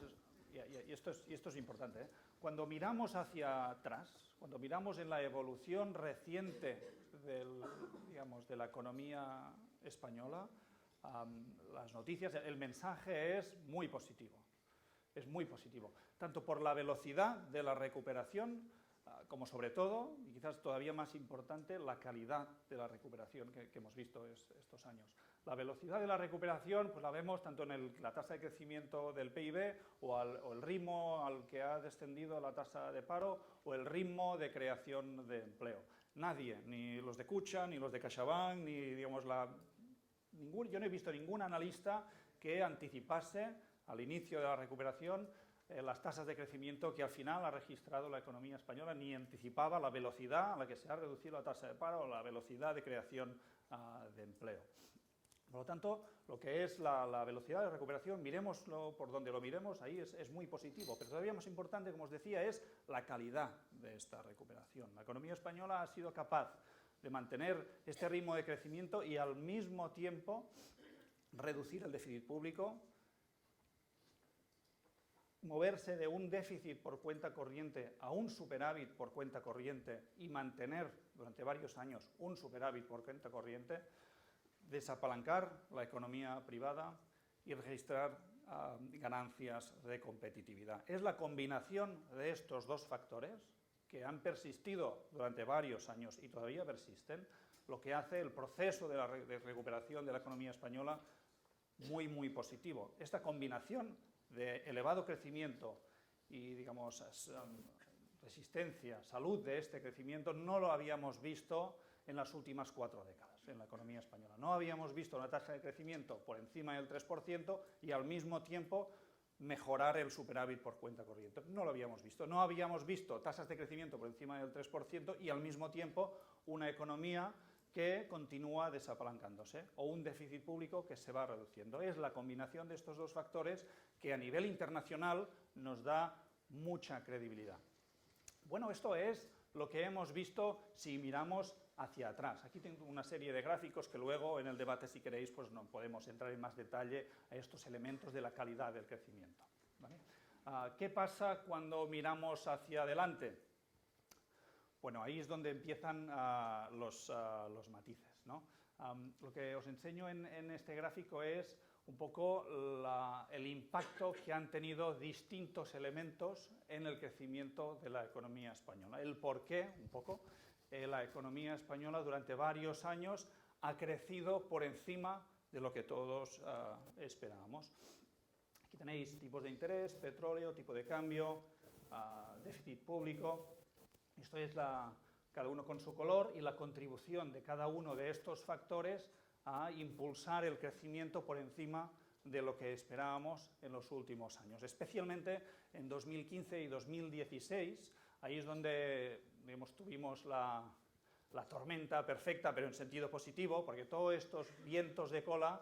y esto es importante, cuando miramos hacia atrás, cuando miramos en la evolución reciente de la economía española, las noticias, el mensaje es muy positivo. Es muy positivo, tanto por la velocidad de la recuperación, como sobre todo, y quizás todavía más importante, la calidad de la recuperación que hemos visto estos años. La velocidad de la recuperación pues la vemos tanto en la tasa de crecimiento del PIB o el ritmo al que ha descendido la tasa de paro o el ritmo de creación de empleo. Nadie, ni los de Kutxa, ni los de CaixaBank, ni digamos yo no he visto ningún analista que anticipase al inicio de la recuperación las tasas de crecimiento que al final ha registrado la economía española, ni anticipaba la velocidad a la que se ha reducido la tasa de paro o la velocidad de creación de empleo. Por lo tanto, lo que es la velocidad de recuperación, miremoslo por donde lo miremos, ahí es muy positivo, pero todavía más importante, como os decía, es la calidad de esta recuperación. La economía española ha sido capaz de mantener este ritmo de crecimiento y al mismo tiempo reducir el déficit público, moverse de un déficit por cuenta corriente a un superávit por cuenta corriente y mantener durante varios años un superávit por cuenta corriente, desapalancar la economía privada y registrar ganancias de competitividad. Es la combinación de estos dos factores que han persistido durante varios años y todavía persisten, lo que hace el proceso de recuperación de la economía española muy, muy positivo. Esta combinación de elevado crecimiento y, digamos, resistencia, salud de este crecimiento, no lo habíamos visto en las últimas 4 décadas en la economía española. No habíamos visto una tasa de crecimiento por encima del 3% y al mismo tiempo mejorar el superávit por cuenta corriente. No lo habíamos visto. No habíamos visto tasas de crecimiento por encima del 3% y al mismo tiempo una economía que continúa desapalancándose o un déficit público que se va reduciendo. Es la combinación de estos dos factores que a nivel internacional nos da mucha credibilidad. Bueno, esto es lo que hemos visto si miramos hacia atrás. Aquí tengo una serie de gráficos que luego en el debate, si queréis, pues no podemos entrar en más detalle a estos elementos de la calidad del crecimiento, ¿vale? ¿Qué pasa cuando miramos hacia adelante? Bueno, ahí es donde empiezan los matices, ¿no? Lo que os enseño en este gráfico es un poco el impacto que han tenido distintos elementos en el crecimiento de la economía española. El por qué, un poco, la economía española durante varios años ha crecido por encima de lo que todos esperábamos. Aquí tenéis tipos de interés, petróleo, tipo de cambio, déficit público. Esto es cada uno con su color y la contribución de cada uno de estos factores a impulsar el crecimiento por encima de lo que esperábamos en los últimos años. Especialmente en 2015 y 2016, ahí es donde, digamos, tuvimos la tormenta perfecta, pero en sentido positivo, porque todos estos vientos de cola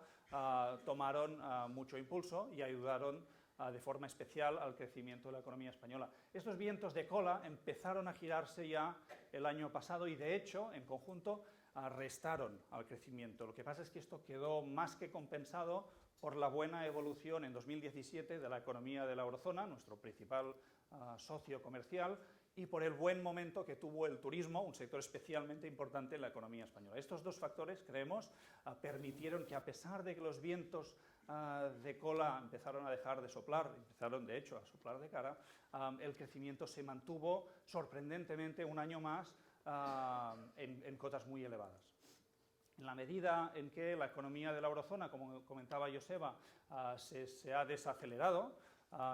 tomaron mucho impulso y ayudaron de forma especial al crecimiento de la economía española. Estos vientos de cola empezaron a girarse ya el año pasado y, de hecho, en conjunto, restaron al crecimiento. Lo que pasa es que esto quedó más que compensado por la buena evolución en 2017 de la economía de la eurozona, nuestro principal socio comercial, y por el buen momento que tuvo el turismo, un sector especialmente importante en la economía española. Estos dos factores, creemos, permitieron que, a pesar de que los vientos de cola empezaron a dejar de soplar, empezaron de hecho a soplar de cara, el crecimiento se mantuvo sorprendentemente un año más en cotas muy elevadas. En la medida en que la economía de la eurozona, como comentaba Joseba, se ha desacelerado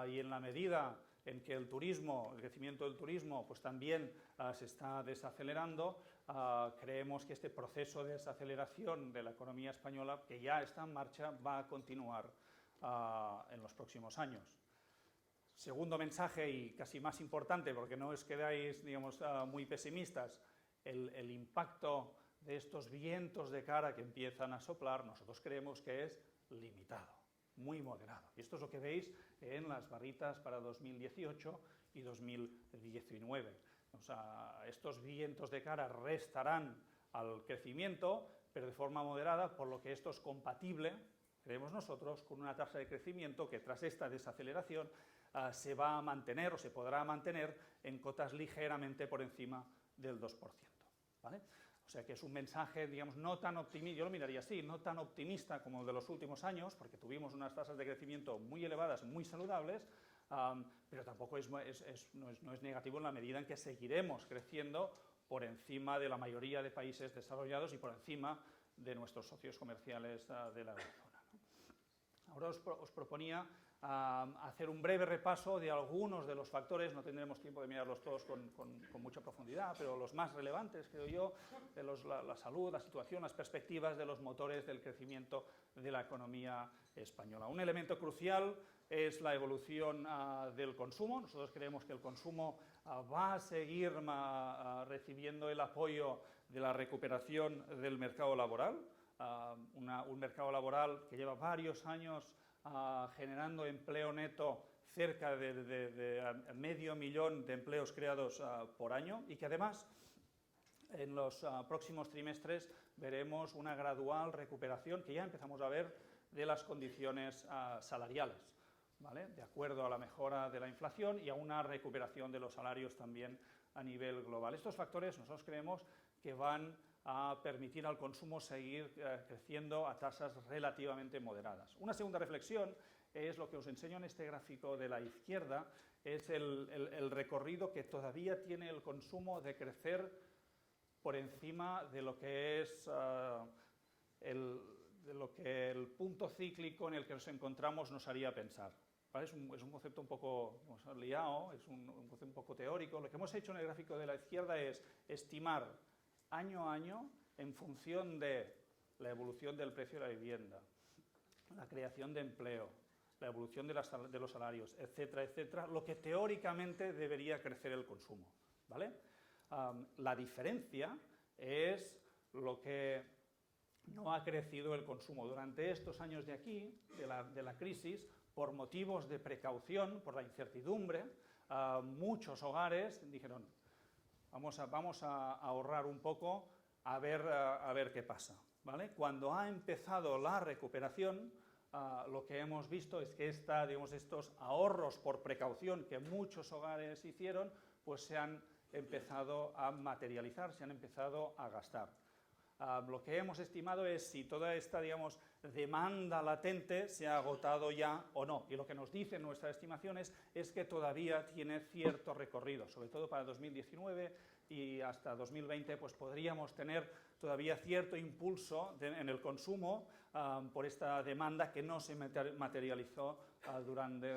y en la medida en que el crecimiento del turismo pues también se está desacelerando, creemos que este proceso de desaceleración de la economía española, que ya está en marcha, va a continuar en los próximos años. Segundo mensaje, y casi más importante, porque no os quedáis, digamos, muy pesimistas, el impacto de estos vientos de cara que empiezan a soplar, nosotros creemos que es limitado, muy moderado. Y esto es lo que veis en las barritas para 2018 y 2019. O sea, estos vientos de cara restarán al crecimiento, pero de forma moderada, por lo que esto es compatible, creemos nosotros, con una tasa de crecimiento que tras esta desaceleración se va a mantener o se podrá mantener en cotas ligeramente por encima del 2%. ¿Vale? O sea que es un mensaje, digamos, no tan optimista, yo lo miraría así, no tan optimista como el de los últimos años, porque tuvimos unas tasas de crecimiento muy elevadas, muy saludables, pero tampoco no es negativo en la medida en que seguiremos creciendo por encima de la mayoría de países desarrollados y por encima de nuestros socios comerciales de la eurozona, ¿no? Ahora os proponía hacer un breve repaso de algunos de los factores, no tendremos tiempo de mirarlos todos con mucha profundidad, pero los más relevantes, creo yo, de la salud, la situación, las perspectivas de los motores del crecimiento de la economía española. Un elemento crucial es la evolución del consumo. Nosotros creemos que el consumo va a seguir recibiendo el apoyo de la recuperación del mercado laboral, un mercado laboral que lleva varios años generando empleo neto cerca de 500.000 de empleos creados por año y que además en los próximos trimestres veremos una gradual recuperación que ya empezamos a ver de las condiciones salariales, ¿vale? De acuerdo a la mejora de la inflación y a una recuperación de los salarios también a nivel global. Estos factores nosotros creemos que van a permitir al consumo seguir creciendo a tasas relativamente moderadas. Una segunda reflexión es lo que os enseño en este gráfico de la izquierda, es el recorrido que todavía tiene el consumo de crecer por encima de lo que es lo que el punto cíclico en el que nos encontramos nos haría pensar. ¿Vale? Es un concepto un poco liado, es un concepto un poco teórico. Lo que hemos hecho en el gráfico de la izquierda es estimar año a año en función de la evolución del precio de la vivienda, la creación de empleo, la evolución de los salarios, etcétera, etcétera, lo que teóricamente debería crecer el consumo, ¿vale? La diferencia es lo que no ha crecido el consumo. Durante estos años de aquí, de la crisis, por motivos de precaución, por la incertidumbre, muchos hogares dijeron, vamos a ahorrar un poco, a ver qué pasa, ¿vale? Cuando ha empezado la recuperación, lo que hemos visto es que estos ahorros por precaución que muchos hogares hicieron, pues se han empezado a materializar, se han empezado a gastar. Lo que hemos estimado es si toda esta, demanda latente se ha agotado ya o no. Y lo que nos dicen nuestras estimaciones es que todavía tiene cierto recorrido, sobre todo para 2019 y hasta 2020, pues podríamos tener todavía cierto impulso en el consumo por esta demanda que no se materializó durante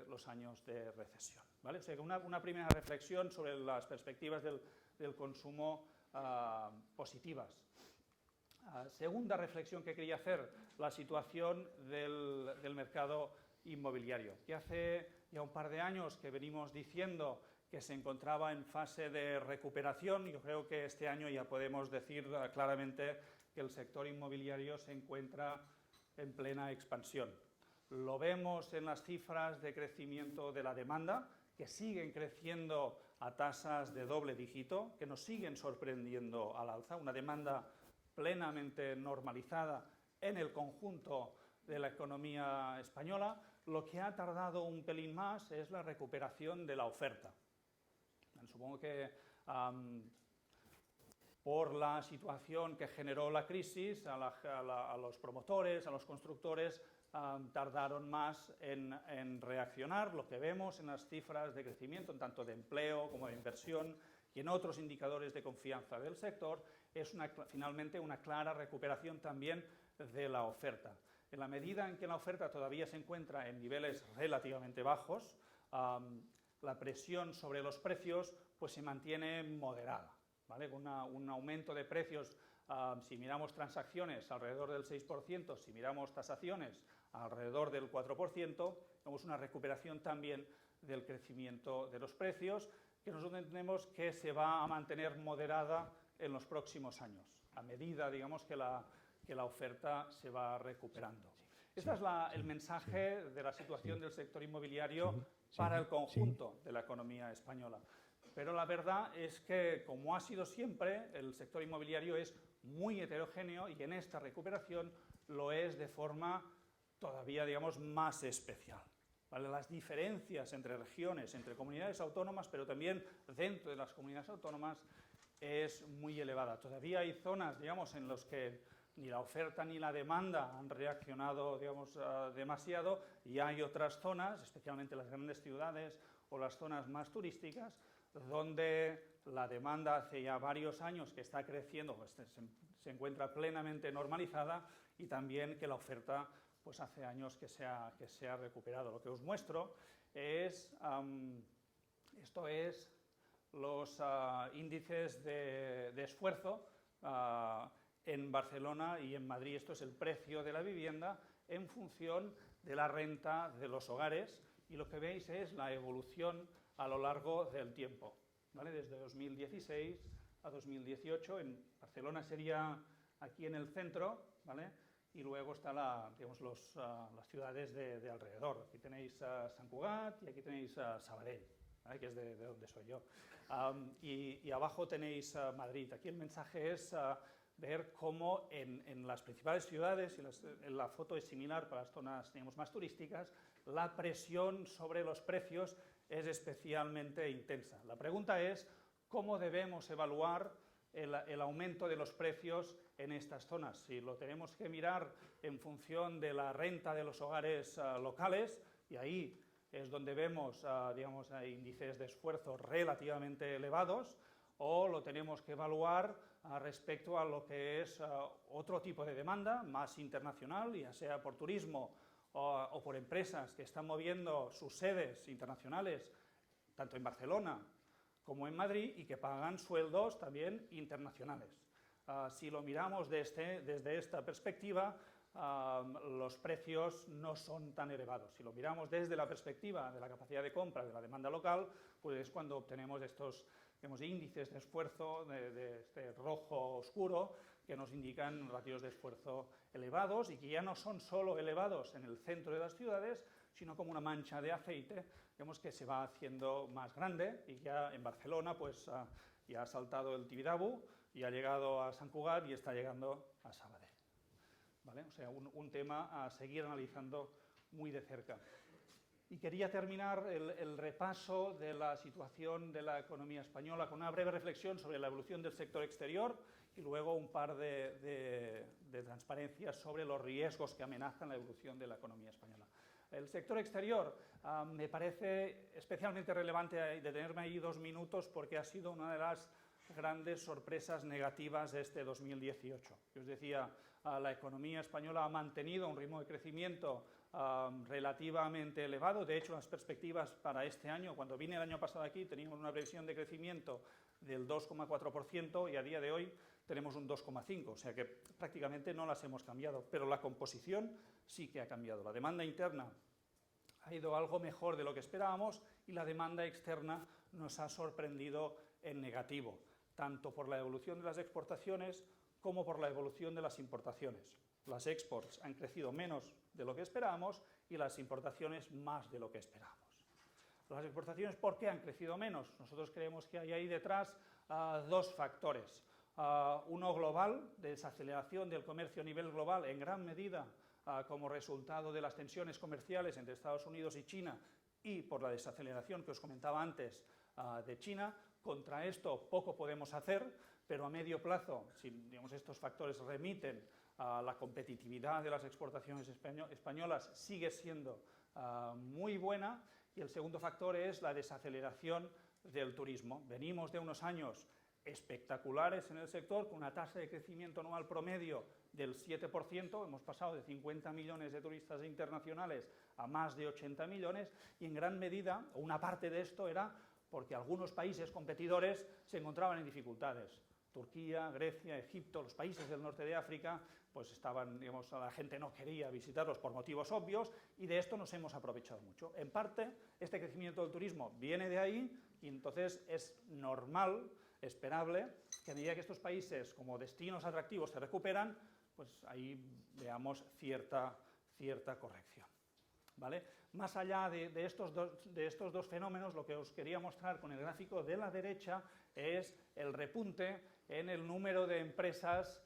los años de recesión, ¿vale? O sea, que una primera reflexión sobre las perspectivas del consumo positivas. Segunda reflexión que quería hacer, la situación del mercado inmobiliario, que hace ya un par de años que venimos diciendo que se encontraba en fase de recuperación. Yo creo que este año ya podemos decir claramente que el sector inmobiliario se encuentra en plena expansión. Lo vemos en las cifras de crecimiento de la demanda, que siguen creciendo a tasas de doble dígito, que nos siguen sorprendiendo al alza, una demanda plenamente normalizada en el conjunto de la economía española. Lo que ha tardado un pelín más es la recuperación de la oferta. Supongo que por la situación que generó la crisis, a los promotores, a los constructores, tardaron más en reaccionar. Lo que vemos en las cifras de crecimiento, tanto de empleo como de inversión y en otros indicadores de confianza del sector, es finalmente una clara recuperación también de la oferta. En la medida en que la oferta todavía se encuentra en niveles relativamente bajos, la presión sobre los precios pues se mantiene moderada, ¿vale? Con un aumento de precios, si miramos transacciones, alrededor del 6%, si miramos tasaciones, alrededor del 4%, vemos una recuperación también del crecimiento de los precios, que nosotros entendemos que se va a mantener moderada en los próximos años, a medida, que la oferta se va recuperando. Este es el mensaje de la situación del sector inmobiliario para el conjunto de la economía española. Pero la verdad es que, como ha sido siempre, el sector inmobiliario es muy heterogéneo y en esta recuperación lo es de forma todavía, más especial, ¿vale? Las diferencias entre regiones, entre comunidades autónomas, pero también dentro de las comunidades autónomas, es muy elevada. Todavía hay zonas, en las que ni la oferta ni la demanda han reaccionado, demasiado, y hay otras zonas, especialmente las grandes ciudades o las zonas más turísticas, donde la demanda hace ya varios años que está creciendo, pues se encuentra plenamente normalizada, y también que la oferta pues hace años que se ha recuperado. Lo que os muestro es, esto es los índices de esfuerzo en Barcelona y en Madrid. Esto es el precio de la vivienda en función de la renta de los hogares, y lo que veis es la evolución a lo largo del tiempo, ¿vale? Desde 2016 a 2018, en Barcelona sería aquí en el centro, ¿vale? Y luego está las ciudades de alrededor. Aquí tenéis Sant Cugat y aquí tenéis Sabadell, ¿vale? Que es de donde soy yo. Y abajo tenéis Madrid. Aquí el mensaje es ver cómo en las principales ciudades, y la foto es similar para las zonas más turísticas, la presión sobre los precios es especialmente intensa. La pregunta es cómo debemos evaluar el aumento de los precios en estas zonas. Si lo tenemos que mirar en función de la renta de los hogares locales, y ahí es donde vemos índices de esfuerzo relativamente elevados, o lo tenemos que evaluar respecto a lo que es otro tipo de demanda, más internacional, ya sea por turismo o por empresas que están moviendo sus sedes internacionales, tanto en Barcelona como en Madrid, y que pagan sueldos también internacionales. Si lo miramos desde esta perspectiva, los precios no son tan elevados. Si lo miramos desde la perspectiva de la capacidad de compra de la demanda local, pues es cuando obtenemos estos, digamos, índices de esfuerzo de este rojo oscuro que nos indican ratios de esfuerzo elevados y que ya no son solo elevados en el centro de las ciudades, sino como una mancha de aceite, digamos, que se va haciendo más grande y ya en Barcelona pues ya ha saltado el Tibidabo y ha llegado a Sant Cugat y está llegando a Sabadell. ¿Vale? O sea, un tema a seguir analizando muy de cerca. Y quería terminar el repaso de la situación de la economía española con una breve reflexión sobre la evolución del sector exterior y luego un par de transparencias sobre los riesgos que amenazan la evolución de la economía española. El sector exterior me parece especialmente relevante detenerme ahí 2 minutos porque ha sido una de las grandes sorpresas negativas de este 2018. Yo os decía, la economía española ha mantenido un ritmo de crecimiento relativamente elevado. De hecho, las perspectivas para este año, cuando vine el año pasado aquí, teníamos una previsión de crecimiento del 2,4% y a día de hoy tenemos un 2,5%, o sea que prácticamente no las hemos cambiado, pero la composición sí que ha cambiado. La demanda interna ha ido algo mejor de lo que esperábamos y la demanda externa nos ha sorprendido en negativo, tanto por la evolución de las exportaciones como por la evolución de las importaciones. Las exports han crecido menos de lo que esperábamos y las importaciones más de lo que esperábamos. Las exportaciones, ¿por qué han crecido menos? Nosotros creemos que hay ahí detrás 2 factores. Uno global, de desaceleración del comercio a nivel global, en gran medida como resultado de las tensiones comerciales entre Estados Unidos y China y por la desaceleración que os comentaba antes de China. Contra esto poco podemos hacer, pero a medio plazo, si digamos, estos factores remiten a la competitividad de las exportaciones españolas, sigue siendo muy buena. Y el segundo factor es la desaceleración del turismo. Venimos de unos años espectaculares en el sector, con una tasa de crecimiento anual promedio del 7%, hemos pasado de 50 millones de turistas internacionales a más de 80 millones, y en gran medida, una parte de esto era porque algunos países competidores se encontraban en dificultades. Turquía, Grecia, Egipto, los países del norte de África, pues estaban, digamos, la gente no quería visitarlos por motivos obvios y de esto nos hemos aprovechado mucho. En parte, este crecimiento del turismo viene de ahí y entonces es normal, esperable, que a medida que estos países como destinos atractivos se recuperan, pues ahí veamos cierta corrección. ¿Vale? Más allá de estos dos fenómenos, lo que os quería mostrar con el gráfico de la derecha es el repunte en el número de empresas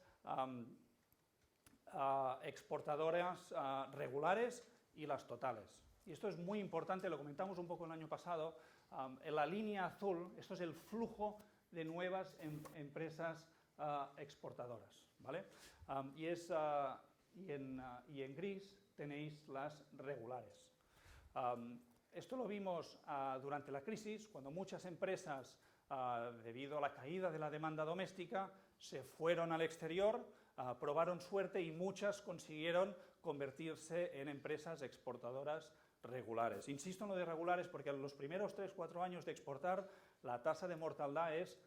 exportadoras regulares y las totales. Y esto es muy importante, lo comentamos un poco el año pasado, en la línea azul, esto es el flujo de nuevas empresas exportadoras, ¿vale? Y en gris tenéis las regulares. Esto lo vimos durante la crisis, cuando muchas empresas, debido a la caída de la demanda doméstica, se fueron al exterior, probaron suerte y muchas consiguieron convertirse en empresas exportadoras regulares. Insisto en lo de regulares porque en los primeros 3-4 años de exportar la tasa de mortalidad es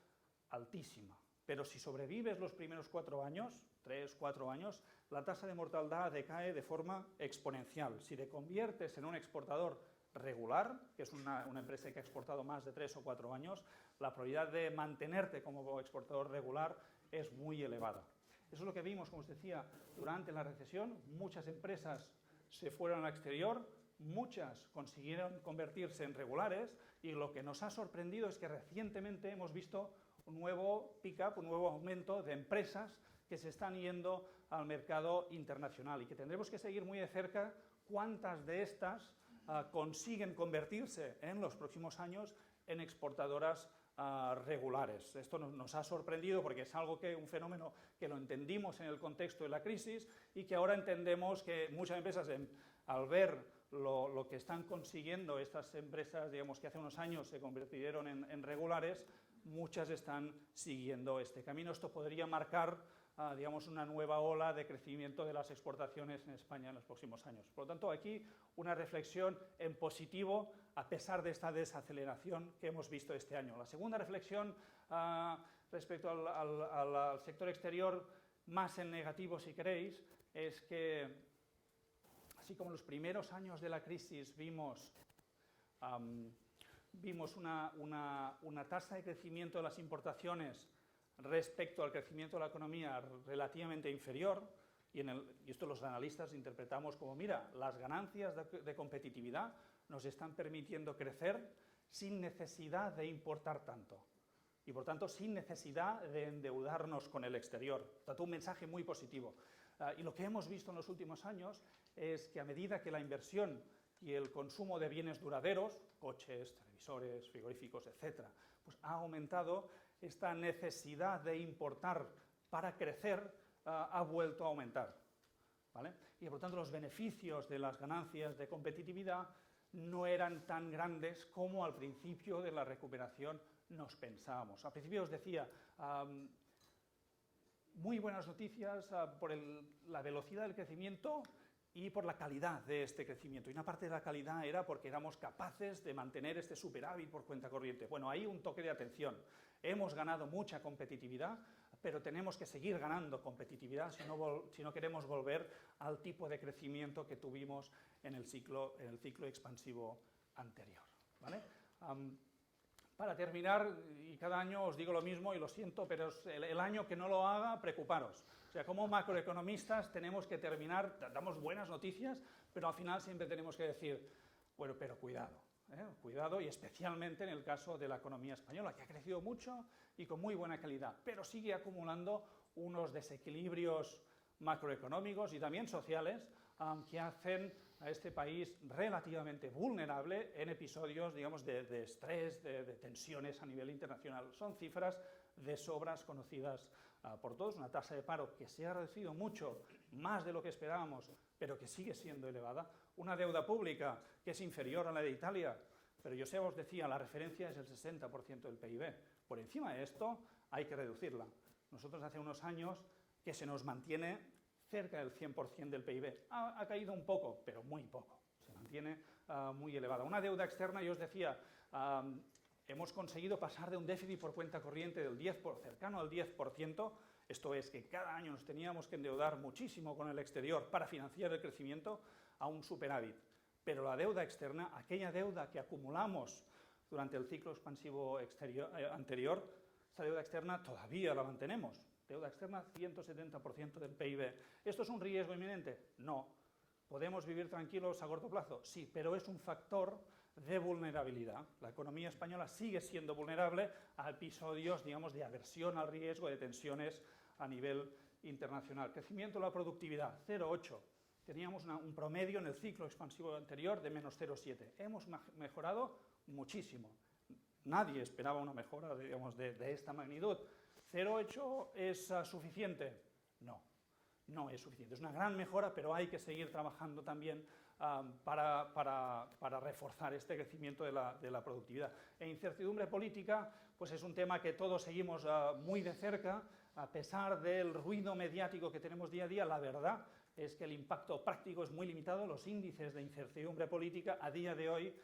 altísima. Pero si sobrevives los primeros 4 años, 3-4 años, la tasa de mortalidad decae de forma exponencial. Si te conviertes en un exportador regular, que es una empresa que ha exportado más de 3 o 4 años, la probabilidad de mantenerte como exportador regular es muy elevada. Eso es lo que vimos, como os decía, durante la recesión. Muchas empresas se fueron al exterior, muchas consiguieron convertirse en regulares y lo que nos ha sorprendido es que recientemente hemos visto un nuevo pick-up, un nuevo aumento de empresas que se están yendo al mercado internacional y que tendremos que seguir muy de cerca cuántas de estas consiguen convertirse en los próximos años en exportadoras regulares. Esto nos ha sorprendido porque es un fenómeno que lo entendimos en el contexto de la crisis y que ahora entendemos que muchas empresas, al ver lo que están consiguiendo estas empresas, digamos, que hace unos años se convirtieron en regulares, muchas están siguiendo este camino. Esto podría marcar, digamos, una nueva ola de crecimiento de las exportaciones en España en los próximos años. Por lo tanto, aquí una reflexión en positivo, a pesar de esta desaceleración que hemos visto este año. La segunda reflexión respecto al sector exterior, más en negativo si queréis, es que así como en los primeros años de la crisis vimos una tasa de crecimiento de las importaciones respecto al crecimiento de la economía relativamente inferior, y esto los analistas interpretamos como, mira, las ganancias de competitividad nos están permitiendo crecer sin necesidad de importar tanto, y por tanto sin necesidad de endeudarnos con el exterior. Por tanto, un mensaje muy positivo. Y lo que hemos visto en los últimos años es que a medida que la inversión y el consumo de bienes duraderos, coches, televisores, frigoríficos, etcétera, pues ha aumentado, esta necesidad de importar para crecer ha vuelto a aumentar, ¿vale? Y por tanto los beneficios de las ganancias de competitividad no eran tan grandes como al principio de la recuperación nos pensábamos. Al principio os decía, muy buenas noticias por la velocidad del crecimiento y por la calidad de este crecimiento. Y una parte de la calidad era porque éramos capaces de mantener este superávit por cuenta corriente. Bueno, ahí un toque de atención. Hemos ganado mucha competitividad, pero tenemos que seguir ganando competitividad si no queremos volver al tipo de crecimiento que tuvimos en el ciclo expansivo anterior, ¿vale? Para terminar, y cada año os digo lo mismo y lo siento, pero el año que no lo haga, preocuparos. O sea, como macroeconomistas tenemos que terminar, damos buenas noticias, pero al final siempre tenemos que decir, bueno, pero cuidado, cuidado, y especialmente en el caso de la economía española, que ha crecido mucho y con muy buena calidad, pero sigue acumulando unos desequilibrios macroeconómicos y también sociales que hacen a este país relativamente vulnerable en episodios, digamos, de estrés, de tensiones a nivel internacional. Son cifras de sobras conocidas por todos, una tasa de paro que se ha reducido mucho, más de lo que esperábamos, pero que sigue siendo elevada, una deuda pública que es inferior a la de Italia, pero yo os decía, la referencia es el 60% del PIB. Por encima de esto hay que reducirla. Nosotros hace unos años que se nos mantiene cerca del 100% del PIB. Ha caído un poco, pero muy poco. Se mantiene muy elevada. Una deuda externa, yo os decía, hemos conseguido pasar de un déficit por cuenta corriente del 10%, cercano al 10%, esto es que cada año nos teníamos que endeudar muchísimo con el exterior para financiar el crecimiento, a un superávit. Pero la deuda externa, aquella deuda que acumulamos durante el ciclo expansivo anterior, esa deuda externa todavía la mantenemos. Deuda externa, 170% del PIB. ¿Esto es un riesgo inminente? No. ¿Podemos vivir tranquilos a corto plazo? Sí, pero es un factor de vulnerabilidad. La economía española sigue siendo vulnerable a episodios, digamos, de aversión al riesgo, de tensiones a nivel internacional. Crecimiento de la productividad, 0,8. Teníamos un promedio en el ciclo expansivo anterior de menos 0,7. Hemos mejorado muchísimo. Nadie esperaba una mejora, digamos, de esta magnitud. ¿0,8 es suficiente? No, no es suficiente. Es una gran mejora, pero hay que seguir trabajando también para reforzar este crecimiento de la productividad. E incertidumbre política, pues es un tema que todos seguimos muy de cerca. A pesar del ruido mediático que tenemos día a día, la verdad es que el impacto práctico es muy limitado. Los índices de incertidumbre política a día de hoy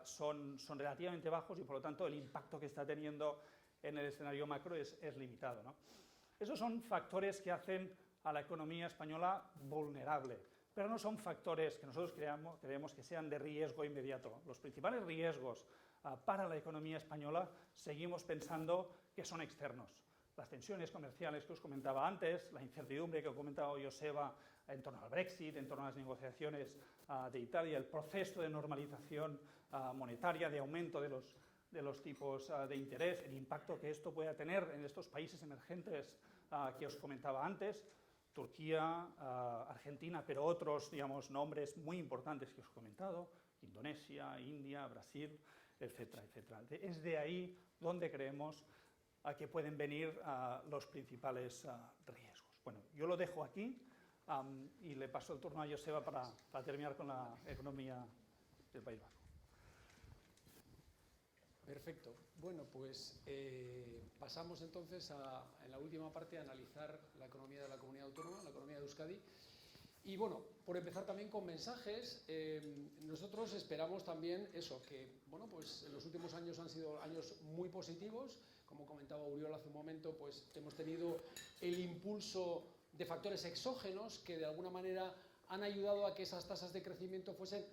son relativamente bajos y, por lo tanto, el impacto que está teniendo en el escenario macro es limitado, ¿no? Esos son factores que hacen a la economía española vulnerable, pero no son factores que nosotros creemos que sean de riesgo inmediato. Los principales riesgos para la economía española seguimos pensando que son externos. Las tensiones comerciales que os comentaba antes, la incertidumbre que ha comentado Joseba en torno al Brexit, en torno a las negociaciones de Italia, el proceso de normalización monetaria, de aumento de los tipos de interés, el impacto que esto pueda tener en estos países emergentes que os comentaba antes, Turquía, Argentina, pero otros, digamos, nombres muy importantes que os he comentado, Indonesia, India, Brasil, etcétera, etcétera. Es de ahí donde creemos que pueden venir los principales riesgos. Bueno, yo lo dejo aquí y le paso el turno a Joseba para terminar con la economía del País Vasco. Perfecto. Bueno, pues pasamos entonces en la última parte a analizar la economía de la comunidad autónoma, la economía de Euskadi. Y bueno, por empezar también con mensajes, nosotros esperamos también eso, que bueno, pues en los últimos años han sido años muy positivos. Como comentaba Uriol hace un momento, pues hemos tenido el impulso de factores exógenos que de alguna manera han ayudado a que esas tasas de crecimiento fuesen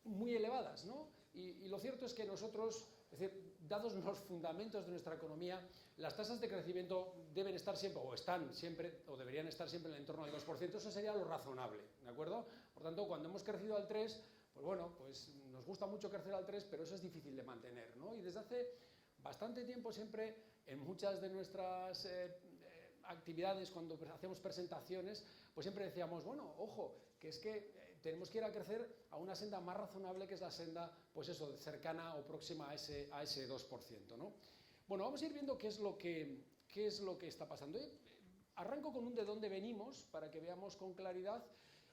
muy elevadas, ¿no? Y lo cierto es que nosotros, es decir, dados los fundamentos de nuestra economía, las tasas de crecimiento deben estar siempre, o están siempre, o deberían estar siempre en el entorno del 2%, eso sería lo razonable, ¿de acuerdo? Por tanto, cuando hemos crecido al 3%, pues bueno, pues nos gusta mucho crecer al 3%, pero eso es difícil de mantener, ¿no? Y desde hace bastante tiempo siempre, en muchas de nuestras actividades, cuando hacemos presentaciones, pues siempre decíamos, bueno, ojo, que es que tenemos que ir a crecer a una senda más razonable, que es la senda, pues eso, cercana o próxima a ese 2%, ¿no? Bueno, vamos a ir viendo qué es lo que está pasando. Arranco con un de dónde venimos, para que veamos con claridad,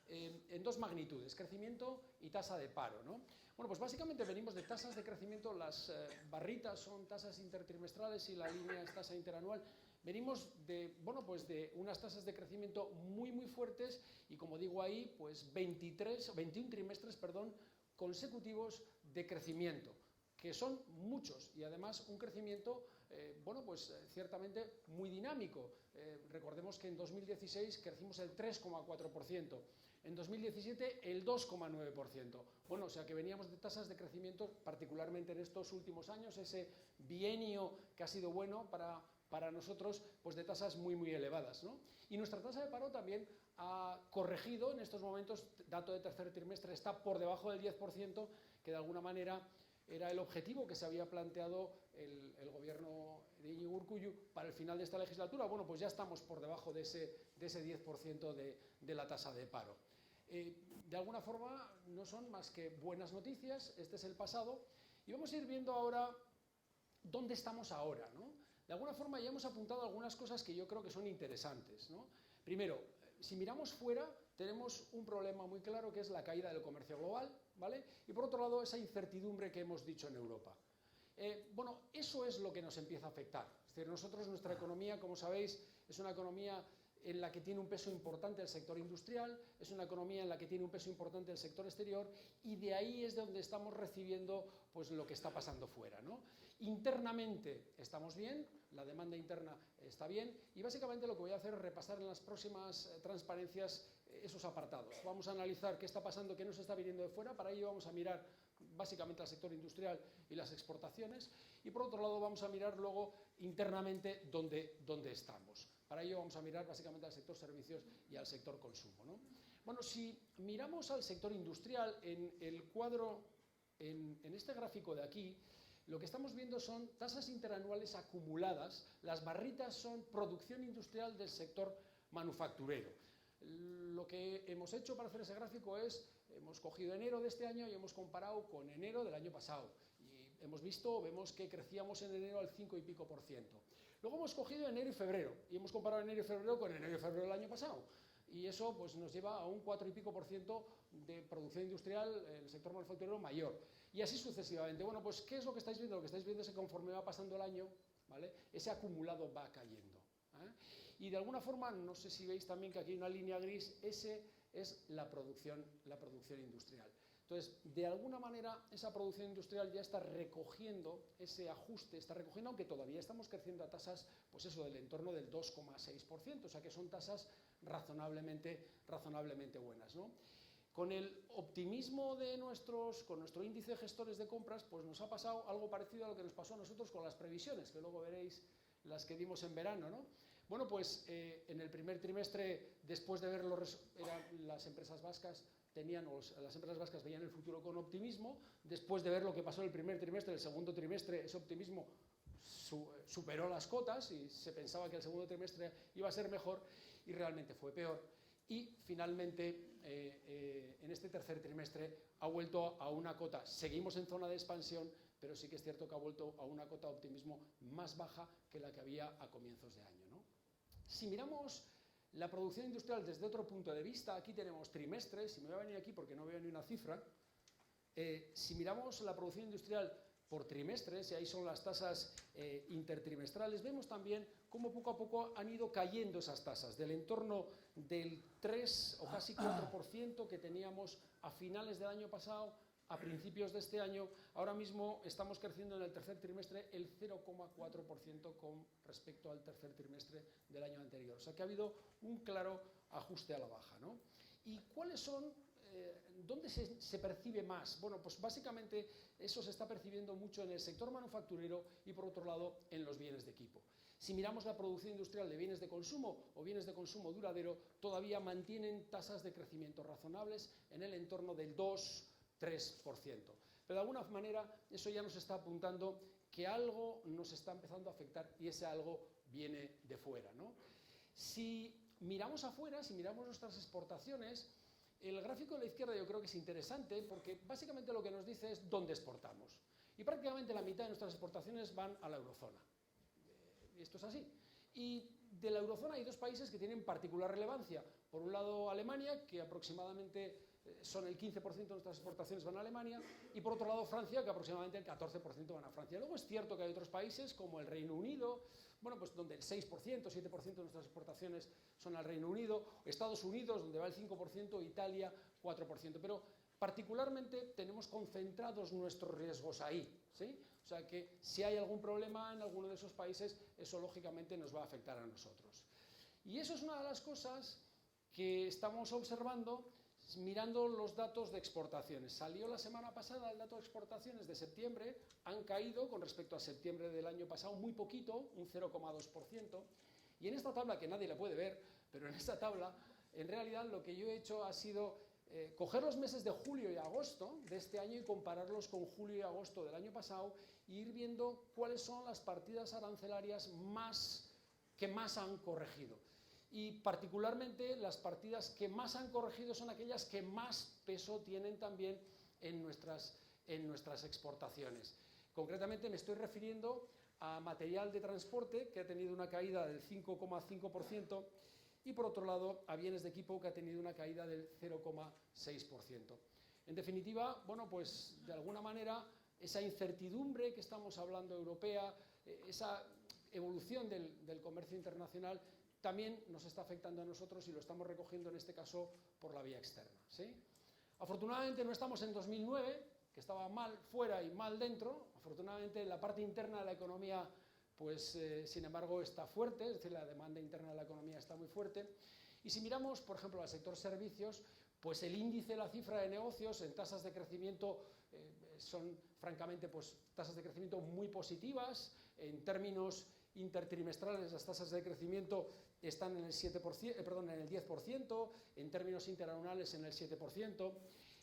en dos magnitudes, crecimiento y tasa de paro, ¿no? Bueno, pues básicamente venimos de tasas de crecimiento, las barritas son tasas intertrimestrales y la línea es tasa interanual. Venimos de, bueno, pues de unas tasas de crecimiento muy, muy fuertes y, como digo ahí, pues 21 trimestres, perdón, consecutivos de crecimiento, que son muchos y además un crecimiento, bueno, pues ciertamente muy dinámico. Recordemos que en 2016 crecimos el 3,4%, en 2017 el 2,9%. Bueno, o sea que veníamos de tasas de crecimiento, particularmente en estos últimos años, ese bienio que ha sido bueno para nosotros, pues de tasas muy, muy elevadas, ¿no? Y nuestra tasa de paro también ha corregido en estos momentos, dato de tercer trimestre, está por debajo del 10%, que de alguna manera era el objetivo que se había planteado el gobierno de Iñigo Urkullu para el final de esta legislatura. Bueno, pues ya estamos por debajo de ese 10% de la tasa de paro. De alguna forma no son más que buenas noticias, este es el pasado, y vamos a ir viendo ahora dónde estamos ahora, ¿no? De alguna forma ya hemos apuntado algunas cosas que yo creo que son interesantes, ¿no? Primero, si miramos fuera, tenemos un problema muy claro que es la caída del comercio global, ¿vale? Y por otro lado, esa incertidumbre que hemos dicho en Europa. Bueno, eso es lo que nos empieza a afectar. Es decir, nosotros, nuestra economía, como sabéis, es una economía en la que tiene un peso importante el sector industrial, es una economía en la que tiene un peso importante el sector exterior, y de ahí es de donde estamos recibiendo pues lo que está pasando fuera, ¿no? Internamente estamos bien, la demanda interna está bien, y básicamente lo que voy a hacer es repasar en las próximas transparencias esos apartados. Vamos a analizar qué está pasando, qué nos está viniendo de fuera, para ello vamos a mirar básicamente al sector industrial y las exportaciones, y por otro lado vamos a mirar luego internamente dónde estamos. Para ello vamos a mirar básicamente al sector servicios y al sector consumo, ¿no? Bueno, si miramos al sector industrial, en el cuadro, en este gráfico de aquí, lo que estamos viendo son tasas interanuales acumuladas, las barritas son producción industrial del sector manufacturero. Lo que hemos hecho para hacer ese gráfico es, hemos cogido enero de este año y hemos comparado con enero del año pasado. Y vemos que crecíamos en enero al 5 y pico %. Luego hemos cogido enero y febrero, y hemos comparado enero y febrero con enero y febrero del año pasado. Y eso pues, nos lleva a un 4 y pico % de producción industrial en el sector manufacturero mayor. Y así sucesivamente. Bueno, pues ¿qué es lo que estáis viendo? Lo que estáis viendo es que conforme va pasando el año, ¿vale?, ese acumulado va cayendo, ¿eh? Y de alguna forma, no sé si veis también que aquí hay una línea gris, ese es la producción industrial. Entonces, de alguna manera, esa producción industrial ya está recogiendo ese ajuste, está recogiendo, aunque todavía estamos creciendo a tasas, pues eso, del entorno del 2,6%, o sea que son tasas razonablemente buenas, ¿no? Con el optimismo con nuestro índice de gestores de compras, pues nos ha pasado algo parecido a lo que nos pasó a nosotros con las previsiones, que luego veréis las que dimos en verano, ¿no? Bueno, pues en el primer trimestre, después de ver las empresas vascas las empresas vascas veían el futuro con optimismo. Después de ver lo que pasó en el primer trimestre, el segundo trimestre, ese optimismo superó las cotas y se pensaba que el segundo trimestre iba a ser mejor y realmente fue peor. Y finalmente, en este tercer trimestre ha vuelto a una cota. Seguimos en zona de expansión, pero sí que es cierto que ha vuelto a una cota de optimismo más baja que la que había a comienzos de año, ¿no? Si miramos la producción industrial desde otro punto de vista, aquí tenemos trimestres, y me voy a venir aquí porque no veo ni una cifra. Si miramos la producción industrial por trimestres, y ahí son las tasas intertrimestrales, vemos también cómo poco a poco han ido cayendo esas tasas, del entorno del 3 o casi 4% que teníamos a finales del año pasado, a principios de este año. Ahora mismo estamos creciendo en el tercer trimestre el 0,4% con respecto al tercer trimestre del año anterior. O sea que ha habido un claro ajuste a la baja, ¿no? ¿Y cuáles son? ¿Dónde se percibe más? Bueno, pues básicamente eso se está percibiendo mucho en el sector manufacturero y, por otro lado, en los bienes de equipo. Si miramos la producción industrial de bienes de consumo o bienes de consumo duradero, todavía mantienen tasas de crecimiento razonables en el entorno del 2-3%. Pero de alguna manera eso ya nos está apuntando que algo nos está empezando a afectar y ese algo viene de fuera, ¿no? Si miramos afuera, si miramos nuestras exportaciones, el gráfico de la izquierda yo creo que es interesante porque básicamente lo que nos dice es dónde exportamos. Y prácticamente la mitad de nuestras exportaciones van a la eurozona. Y esto es así. Y de la eurozona hay dos países que tienen particular relevancia. Por un lado Alemania, que aproximadamente son el 15% de nuestras exportaciones van a Alemania, y por otro lado Francia, que aproximadamente el 14% van a Francia. Luego es cierto que hay otros países como el Reino Unido, bueno, pues donde el 6%, 7% de nuestras exportaciones son al Reino Unido, Estados Unidos, donde va el 5%, Italia, 4%. Pero particularmente tenemos concentrados nuestros riesgos ahí, ¿sí? O sea que si hay algún problema en alguno de esos países, eso lógicamente nos va a afectar a nosotros. Y eso es una de las cosas que estamos observando mirando los datos de exportaciones. Salió la semana pasada el dato de exportaciones de septiembre, han caído con respecto a septiembre del año pasado muy poquito, un 0,2%, y en esta tabla, que nadie la puede ver, pero en esta tabla, en realidad lo que yo he hecho ha sido coger los meses de julio y agosto de este año y compararlos con julio y agosto del año pasado e ir viendo cuáles son las partidas arancelarias que más han corregido. Y particularmente las partidas que más han corregido son aquellas que más peso tienen también en nuestras exportaciones. Concretamente me estoy refiriendo a material de transporte, que ha tenido una caída del 5,5%, y por otro lado a bienes de equipo, que ha tenido una caída del 0,6%. En definitiva, bueno, pues de alguna manera esa incertidumbre que estamos hablando europea, esa evolución del comercio internacional, también nos está afectando a nosotros y lo estamos recogiendo en este caso por la vía externa, ¿sí? Afortunadamente no estamos en 2009, que estaba mal fuera y mal dentro. Afortunadamente la parte interna de la economía, pues sin embargo está fuerte, es decir, la demanda interna de la economía está muy fuerte. Y si miramos, por ejemplo, al sector servicios, pues el índice, la cifra de negocios en tasas de crecimiento son francamente pues tasas de crecimiento muy positivas. En términos intertrimestrales las tasas de crecimiento están en el 10%, en términos interanuales en el 7%,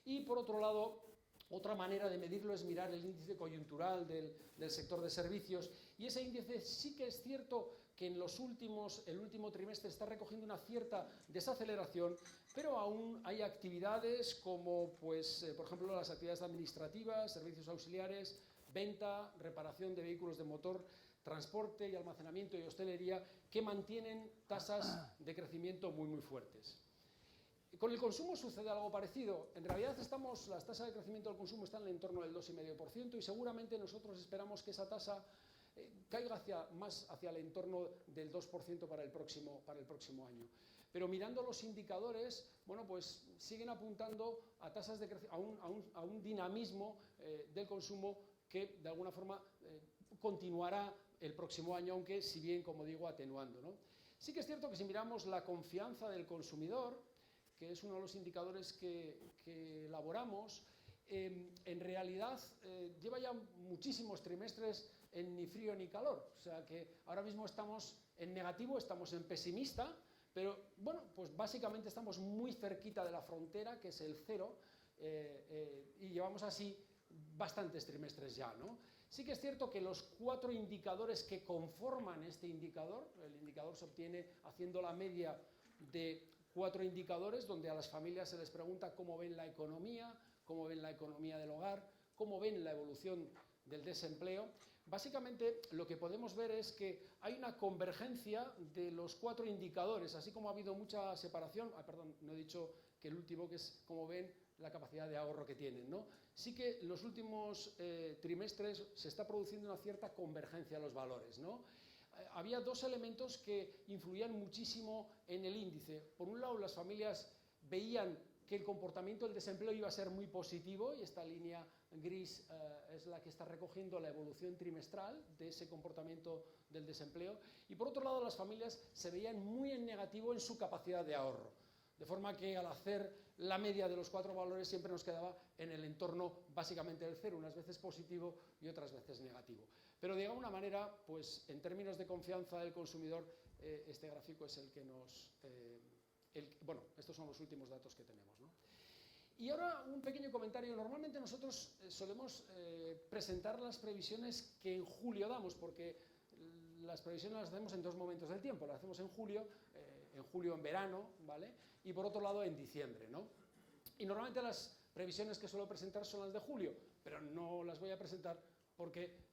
y por otro lado, otra manera de medirlo es mirar el índice coyuntural del sector de servicios, y ese índice sí que es cierto que en el último trimestre está recogiendo una cierta desaceleración, pero aún hay actividades como, pues, por ejemplo, las actividades administrativas, servicios auxiliares, venta, reparación de vehículos de motor, transporte y almacenamiento y hostelería, que mantienen tasas de crecimiento muy, muy fuertes. Con el consumo sucede algo parecido. En realidad las tasas de crecimiento del consumo están en el entorno del 2,5% y seguramente nosotros esperamos que esa tasa caiga más hacia el entorno del 2% para el próximo año. Pero mirando los indicadores, bueno, pues siguen apuntando a tasas de a un dinamismo del consumo que de alguna forma continuará el próximo año, aunque si bien, como digo, atenuando, ¿no? Sí que es cierto que si miramos la confianza del consumidor, que es uno de los indicadores que elaboramos, en realidad lleva ya muchísimos trimestres en ni frío ni calor. O sea que ahora mismo estamos en negativo, estamos en pesimista, pero bueno, pues básicamente estamos muy cerquita de la frontera, que es el 0, y llevamos así bastantes trimestres ya, ¿no? Sí que es cierto que los 4 indicadores que conforman este indicador, el indicador se obtiene haciendo la media de 4 indicadores, donde a las familias se les pregunta cómo ven la economía del hogar, cómo ven la evolución del desempleo, básicamente lo que podemos ver es que hay una convergencia de los 4 indicadores, así como ha habido mucha separación, perdón, no he dicho que el último, que es, como ven, la capacidad de ahorro que tienen, ¿no? Sí que en los últimos trimestres se está produciendo una cierta convergencia de los valores, ¿no? Había 2 elementos que influían muchísimo en el índice. Por un lado, las familias veían que el comportamiento del desempleo iba a ser muy positivo, y esta línea gris es la que está recogiendo la evolución trimestral de ese comportamiento del desempleo, y por otro lado las familias se veían muy en negativo en su capacidad de ahorro, de forma que al hacer la media de los 4 valores siempre nos quedaba en el entorno básicamente del cero, unas veces positivo y otras veces negativo. Pero de alguna manera, pues en términos de confianza del consumidor, este gráfico es el que nos... bueno, estos son los últimos datos que tenemos, ¿no? Y ahora un pequeño comentario. Normalmente nosotros solemos presentar las previsiones que en julio damos, porque las previsiones las hacemos en 2 momentos del tiempo. Las hacemos en julio en verano, ¿vale? Y por otro lado en diciembre, ¿no? Y normalmente las previsiones que suelo presentar son las de julio, pero no las voy a presentar porque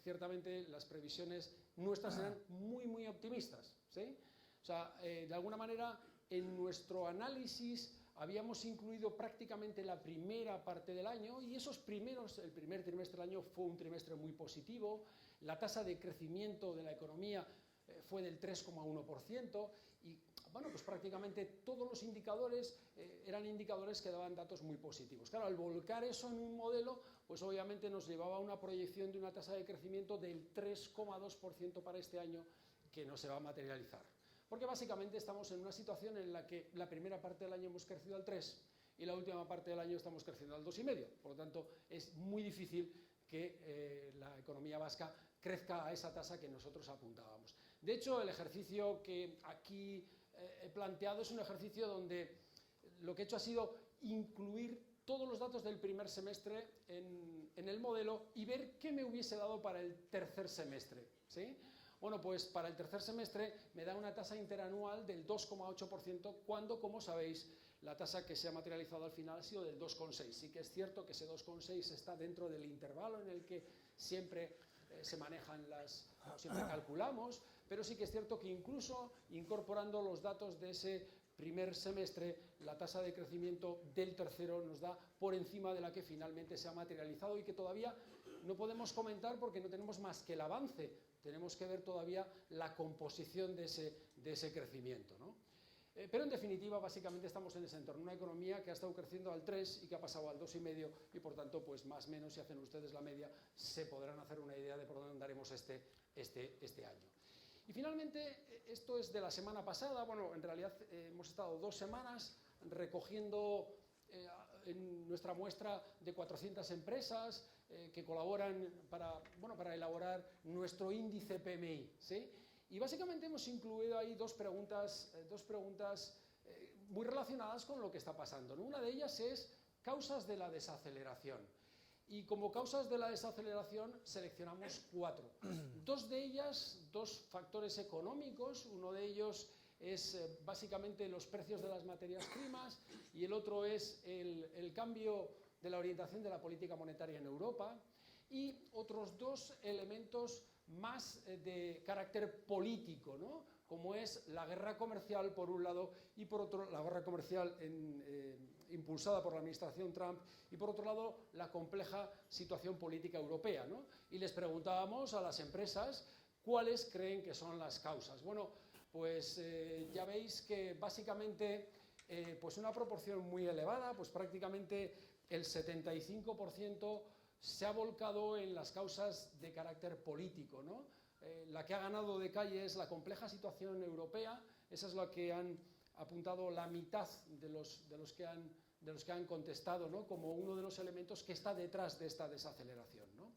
ciertamente las previsiones nuestras eran muy optimistas, ¿sí? O sea, de alguna manera en nuestro análisis habíamos incluido prácticamente la primera parte del año, y el primer trimestre del año fue un trimestre muy positivo. La tasa de crecimiento de la economía fue del 3,1%, y bueno, pues prácticamente todos los indicadores eran indicadores que daban datos muy positivos. Claro, al volcar eso en un modelo, pues obviamente nos llevaba a una proyección de una tasa de crecimiento del 3,2% para este año, que no se va a materializar. Porque básicamente estamos en una situación en la que la primera parte del año hemos crecido al 3 y la última parte del año estamos creciendo al 2,5. Por lo tanto, es muy difícil que la economía vasca crezca a esa tasa que nosotros apuntábamos. De hecho, el ejercicio que aquí he planteado es un ejercicio donde lo que he hecho ha sido incluir todos los datos del primer semestre en el modelo y ver qué me hubiese dado para el tercer semestre, ¿sí? Bueno, pues para el tercer semestre me da una tasa interanual del 2,8%, cuando, como sabéis, la tasa que se ha materializado al final ha sido del 2,6%. Sí que es cierto que ese 2,6% está dentro del intervalo en el que siempre se manejan siempre calculamos, pero sí que es cierto que incluso incorporando los datos de ese primer semestre, la tasa de crecimiento del tercero nos da por encima de la que finalmente se ha materializado y que todavía no podemos comentar porque no tenemos más que el avance. Tenemos que ver todavía la composición de ese crecimiento, ¿no? Pero en definitiva, básicamente estamos en ese entorno, una economía que ha estado creciendo al 3 y que ha pasado al 2,5, y por tanto, pues más o menos, si hacen ustedes la media, se podrán hacer una idea de por dónde andaremos este año. Y finalmente, esto es de la semana pasada. Bueno, en realidad hemos estado 2 semanas recogiendo en nuestra muestra de 400 empresas que colaboran para elaborar nuestro índice PMI, ¿sí? Y básicamente hemos incluido ahí dos preguntas muy relacionadas con lo que está pasando, ¿no? Una de ellas es causas de la desaceleración. Y como causas de la desaceleración seleccionamos 4. 2 de ellas, 2 factores económicos. Uno de ellos es básicamente los precios de las materias primas, y el otro es el cambio de la orientación de la política monetaria en Europa, y otros 2 elementos más de carácter político, ¿no? Como es la guerra comercial por un lado, y por otro la guerra comercial impulsada por la administración Trump, y por otro lado la compleja situación política europea, ¿no? Y les preguntábamos a las empresas cuáles creen que son las causas. Bueno, pues ya veis que básicamente pues una proporción muy elevada, pues prácticamente el 75% se ha volcado en las causas de carácter político, ¿no? La que ha ganado de calle es la compleja situación europea. Esa es la que han apuntado la mitad de los que han contestado, ¿no? Como uno de los elementos que está detrás de esta desaceleración, ¿no?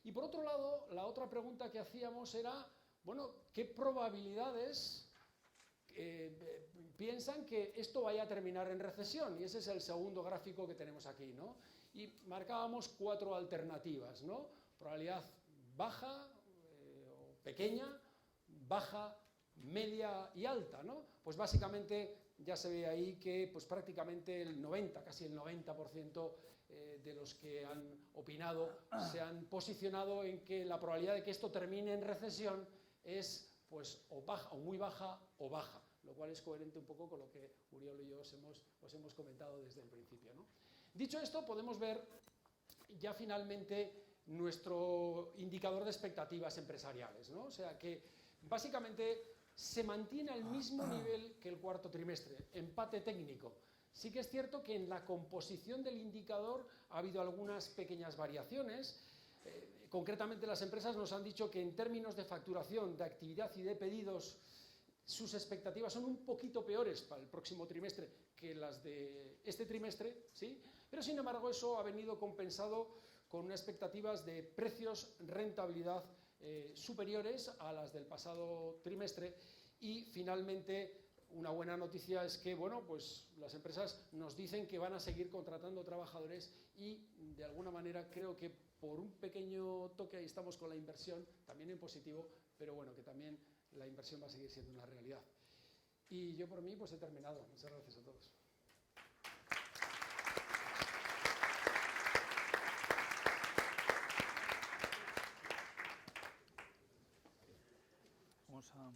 Y por otro lado, la otra pregunta que hacíamos era, bueno, ¿qué probabilidades piensan que esto vaya a terminar en recesión? Y ese es el segundo gráfico que tenemos aquí, ¿no? Y marcábamos 4 alternativas, ¿no? Probabilidad baja, o pequeña, baja, media y alta, ¿no? Pues básicamente ya se ve ahí que pues, prácticamente el 90, casi el 90% de los que han opinado se han posicionado en que la probabilidad de que esto termine en recesión es pues, o baja, o muy baja o baja, lo cual es coherente un poco con lo que Uriol y yo os hemos comentado desde el principio, ¿no? Dicho esto, podemos ver ya finalmente nuestro indicador de expectativas empresariales, ¿no? O sea que básicamente se mantiene al mismo nivel que el cuarto trimestre, empate técnico. Sí que es cierto que en la composición del indicador ha habido algunas pequeñas variaciones. Concretamente las empresas nos han dicho que en términos de facturación, de actividad y de pedidos, sus expectativas son un poquito peores para el próximo trimestre que las de este trimestre, ¿sí? Pero sin embargo eso ha venido compensado con unas expectativas de precios, rentabilidad superiores a las del pasado trimestre y finalmente una buena noticia es que bueno, pues las empresas nos dicen que van a seguir contratando trabajadores y de alguna manera creo que por un pequeño toque ahí estamos con la inversión, también en positivo, pero bueno, que también la inversión va a seguir siendo una realidad. Y yo por mí pues he terminado. Muchas gracias a todos. Vamos a...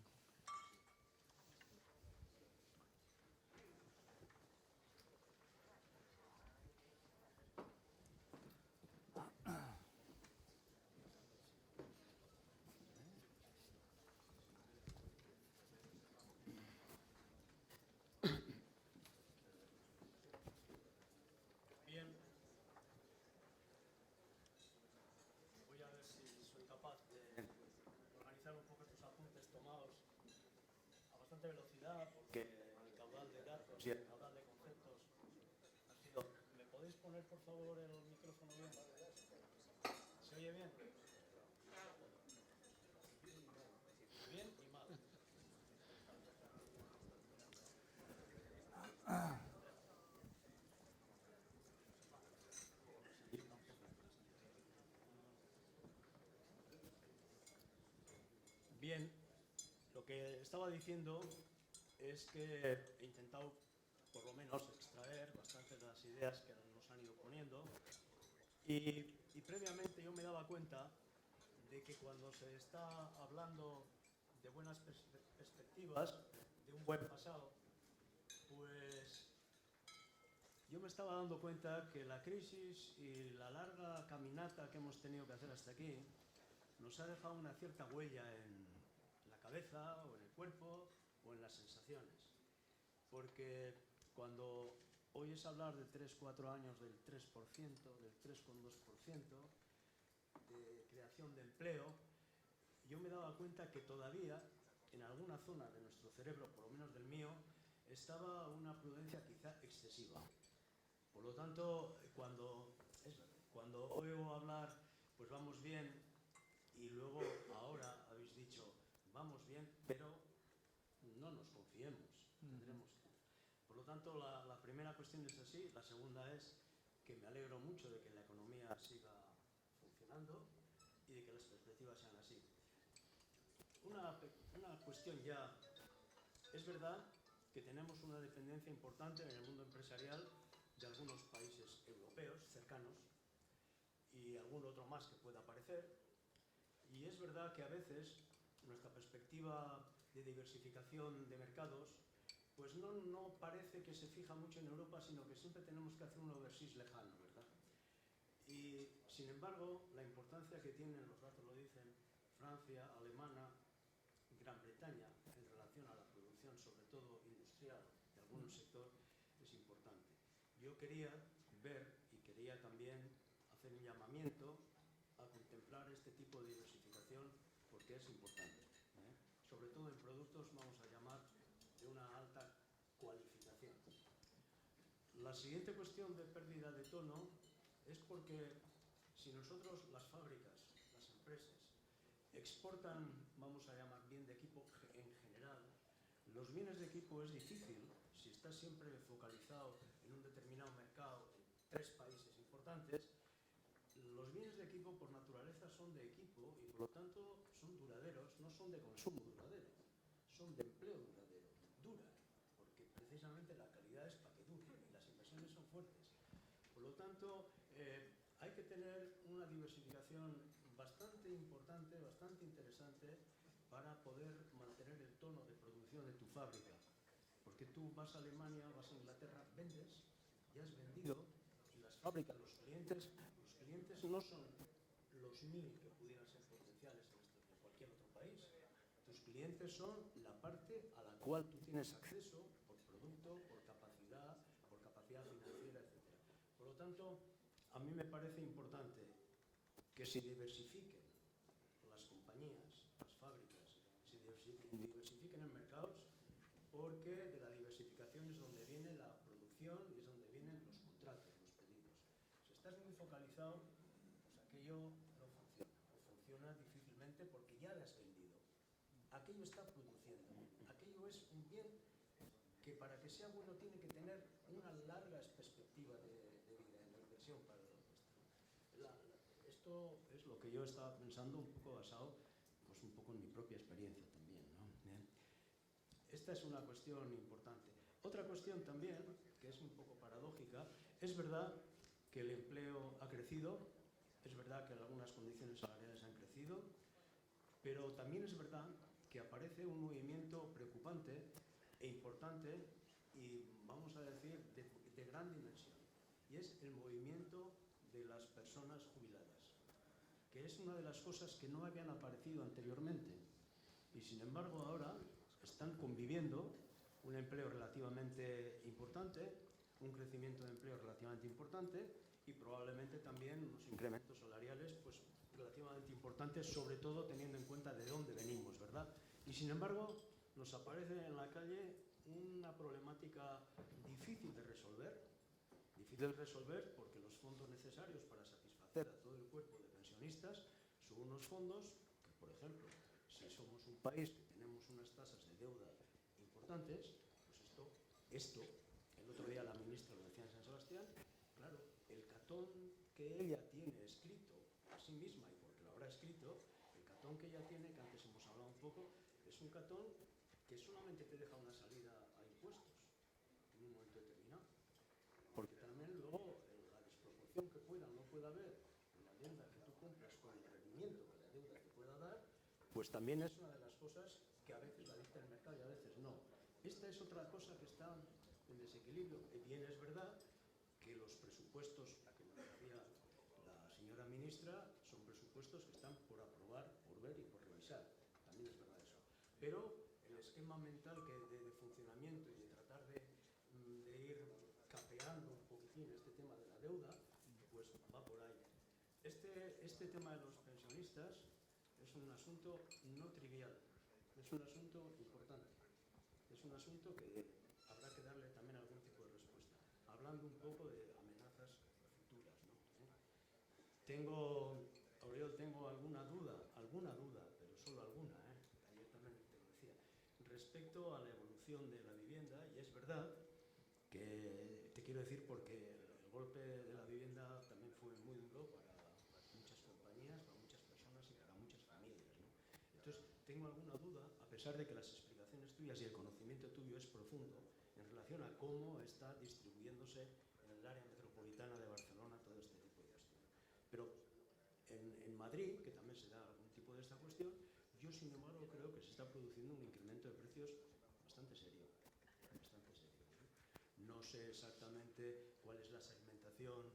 Bien. Voy a ver si soy capaz de organizar un poco estos apuntes tomados a bastante velocidad, porque el caudal de datos y el caudal de conceptos ha sido... ¿Me podéis poner, por favor, el micrófono bien? ¿Se oye bien? Bien y mal. Bien, lo que estaba diciendo es que he intentado, por lo menos, extraer bastantes de las ideas que nos han ido poniendo y previamente yo me daba cuenta de que cuando se está hablando de buenas perspectivas, de un buen pasado, pues yo me estaba dando cuenta que la crisis y la larga caminata que hemos tenido que hacer hasta aquí nos ha dejado una cierta huella en la cabeza o en el cuerpo o en las sensaciones. Porque cuando oyes hablar de 3-4 años del 3%, del 3,2% de creación de empleo, yo me daba cuenta que todavía en alguna zona de nuestro cerebro, por lo menos del mío, estaba una prudencia quizá excesiva. Por lo tanto, cuando oigo hablar, pues vamos bien, y luego ahora habéis dicho, vamos bien, pero no nos confiemos, tendremos que... Por lo tanto, la primera cuestión es así, la segunda es que me alegro mucho de que la economía siga funcionando y de que las perspectivas sean así. Una cuestión ya, es verdad que tenemos una dependencia importante en el mundo empresarial de algunos países europeos cercanos y algún otro más que pueda aparecer, y es verdad que a veces nuestra perspectiva de diversificación de mercados pues no parece que se fija mucho en Europa, sino que siempre tenemos que hacer un overseas lejano, ¿verdad? Y sin embargo, la importancia que tienen, los datos lo dicen, Francia, Alemania, Gran Bretaña en relación a la producción, sobre todo industrial, de algún sector, es importante. Yo quería ver y quería también hacer un llamamiento a contemplar este tipo de diversificación porque es importante, ¿eh? Sobre todo en productos, vamos a llamar, de una alta cualificación. La siguiente cuestión de pérdida de tono es porque si nosotros, las fábricas, las empresas, exportan, vamos a llamar, bien de equipo en general, los bienes de equipo es difícil, si estás siempre focalizado en un determinado mercado, en 3 países importantes, los bienes de equipo por naturaleza son de equipo y por lo tanto son duraderos, no son de consumo duradero, son de empleo duradero, duran, porque precisamente lógicamente la calidad es para que dure y las inversiones son fuertes. Por lo tanto, hay que tener una diversificación bastante importante, bastante interesante para poder mantener el tono de producción de tu fábrica. Porque tú vas a Alemania, vas a Inglaterra, vendes, ya has vendido, y las fábricas, los clientes no son los 1000 que pudieran ser potenciales en cualquier otro país. Tus clientes son la parte a la cual tú tienes acceso por producto, por capacidad financiera, etc. Por lo tanto, a mí me parece importante que se diversifiquen las compañías, las fábricas, se diversifiquen en mercados, porque de la diversificación es donde viene la producción y es donde vienen los contratos, los pedidos. Si estás muy focalizado, pues aquello no funciona, o funciona difícilmente porque ya lo has vendido. Aquello está produciendo, aquello es un bien que para que sea bueno tiene que tener una larga perspectiva de vida en la inversión para el esto es lo que yo estaba pensando, un poco basado pues un poco en mi propia experiencia también, ¿no? Esta es una cuestión importante. Otra cuestión también, que es un poco paradójica, es verdad que el empleo ha crecido, es verdad que algunas condiciones salariales han crecido, pero también es verdad que aparece un movimiento preocupante e importante y, vamos a decir, de gran dimensión, y es el movimiento de las personas jubiladas, que es una de las cosas que no habían aparecido anteriormente, y sin embargo ahora están conviviendo un empleo relativamente importante, un crecimiento de empleo relativamente importante y probablemente también unos incrementos salariales pues relativamente importantes, sobre todo teniendo en cuenta de dónde venimos, ¿verdad? Y sin embargo nos aparece en la calle una problemática difícil de resolver porque los fondos necesarios para satisfacer a todo el cuerpo de pensionistas son unos fondos que, por ejemplo, si somos un país que tenemos unas tasas de deuda importantes, pues esto, el otro día la ministra lo decía en San Sebastián, claro, el catón que ella tiene escrito a sí misma, y porque lo habrá escrito, el catón que ella tiene, que antes hemos hablado un poco, es un catón que solamente te deja una salida a impuestos en un momento determinado. Porque también luego la desproporción que pueda o no pueda haber en la deuda que tú compras con el rendimiento que la deuda te pueda dar, pues también es una de las cosas que a veces la dicta el mercado y a veces no. Esta es otra cosa que está en desequilibrio. Y bien es verdad que los presupuestos, a que me refería la señora ministra, son presupuestos que están por aprobar, por ver y por revisar. También es verdad eso. Pero el esquema mental de funcionamiento y de tratar de ir capeando un poquitín este tema de la deuda, pues va por ahí. Este tema de los pensionistas es un asunto no trivial, es un asunto importante, es un asunto que habrá que darle también algún tipo de respuesta, hablando un poco de amenazas futuras, ¿no? Oriol, tengo alguna duda, pero solo alguna, ayer también te lo decía, respecto a la evolución de la vivienda, y es verdad que te quiero decir porque el golpe de la vivienda también fue muy duro para muchas compañías, para muchas personas y para muchas familias, ¿no? Entonces, tengo alguna duda, a pesar de que las explicaciones tuyas y el conocimiento tuyo es profundo, en relación a cómo está distribuyéndose en el área metropolitana de Barcelona todo este tipo de cuestiones. Pero en Madrid, que también se da algún tipo de esta cuestión, yo sin embargo creo que se está produciendo un incremento de precios bastante serio. No sé exactamente cuál es la segmentación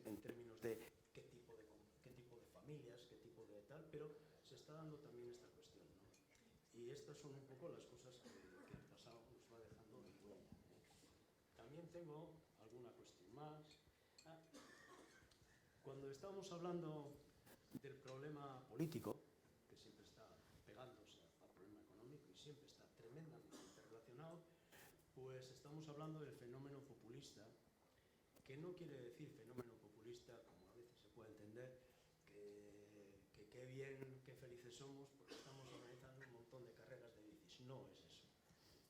en términos de qué tipo de familias, qué tipo de tal, pero se está dando también esta cuestión, ¿no? Y estas son un poco las cosas que el pasado nos va dejando en huella, También tengo alguna cuestión más. Cuando estamos hablando del problema político, que siempre está pegándose al problema económico y siempre está tremendamente interrelacionado, pues estamos hablando del fenómeno populista, que no quiere decir fenómeno populista, como a veces se puede entender, que qué bien, qué felices somos porque estamos organizando un montón de carreras de bicis. No es eso.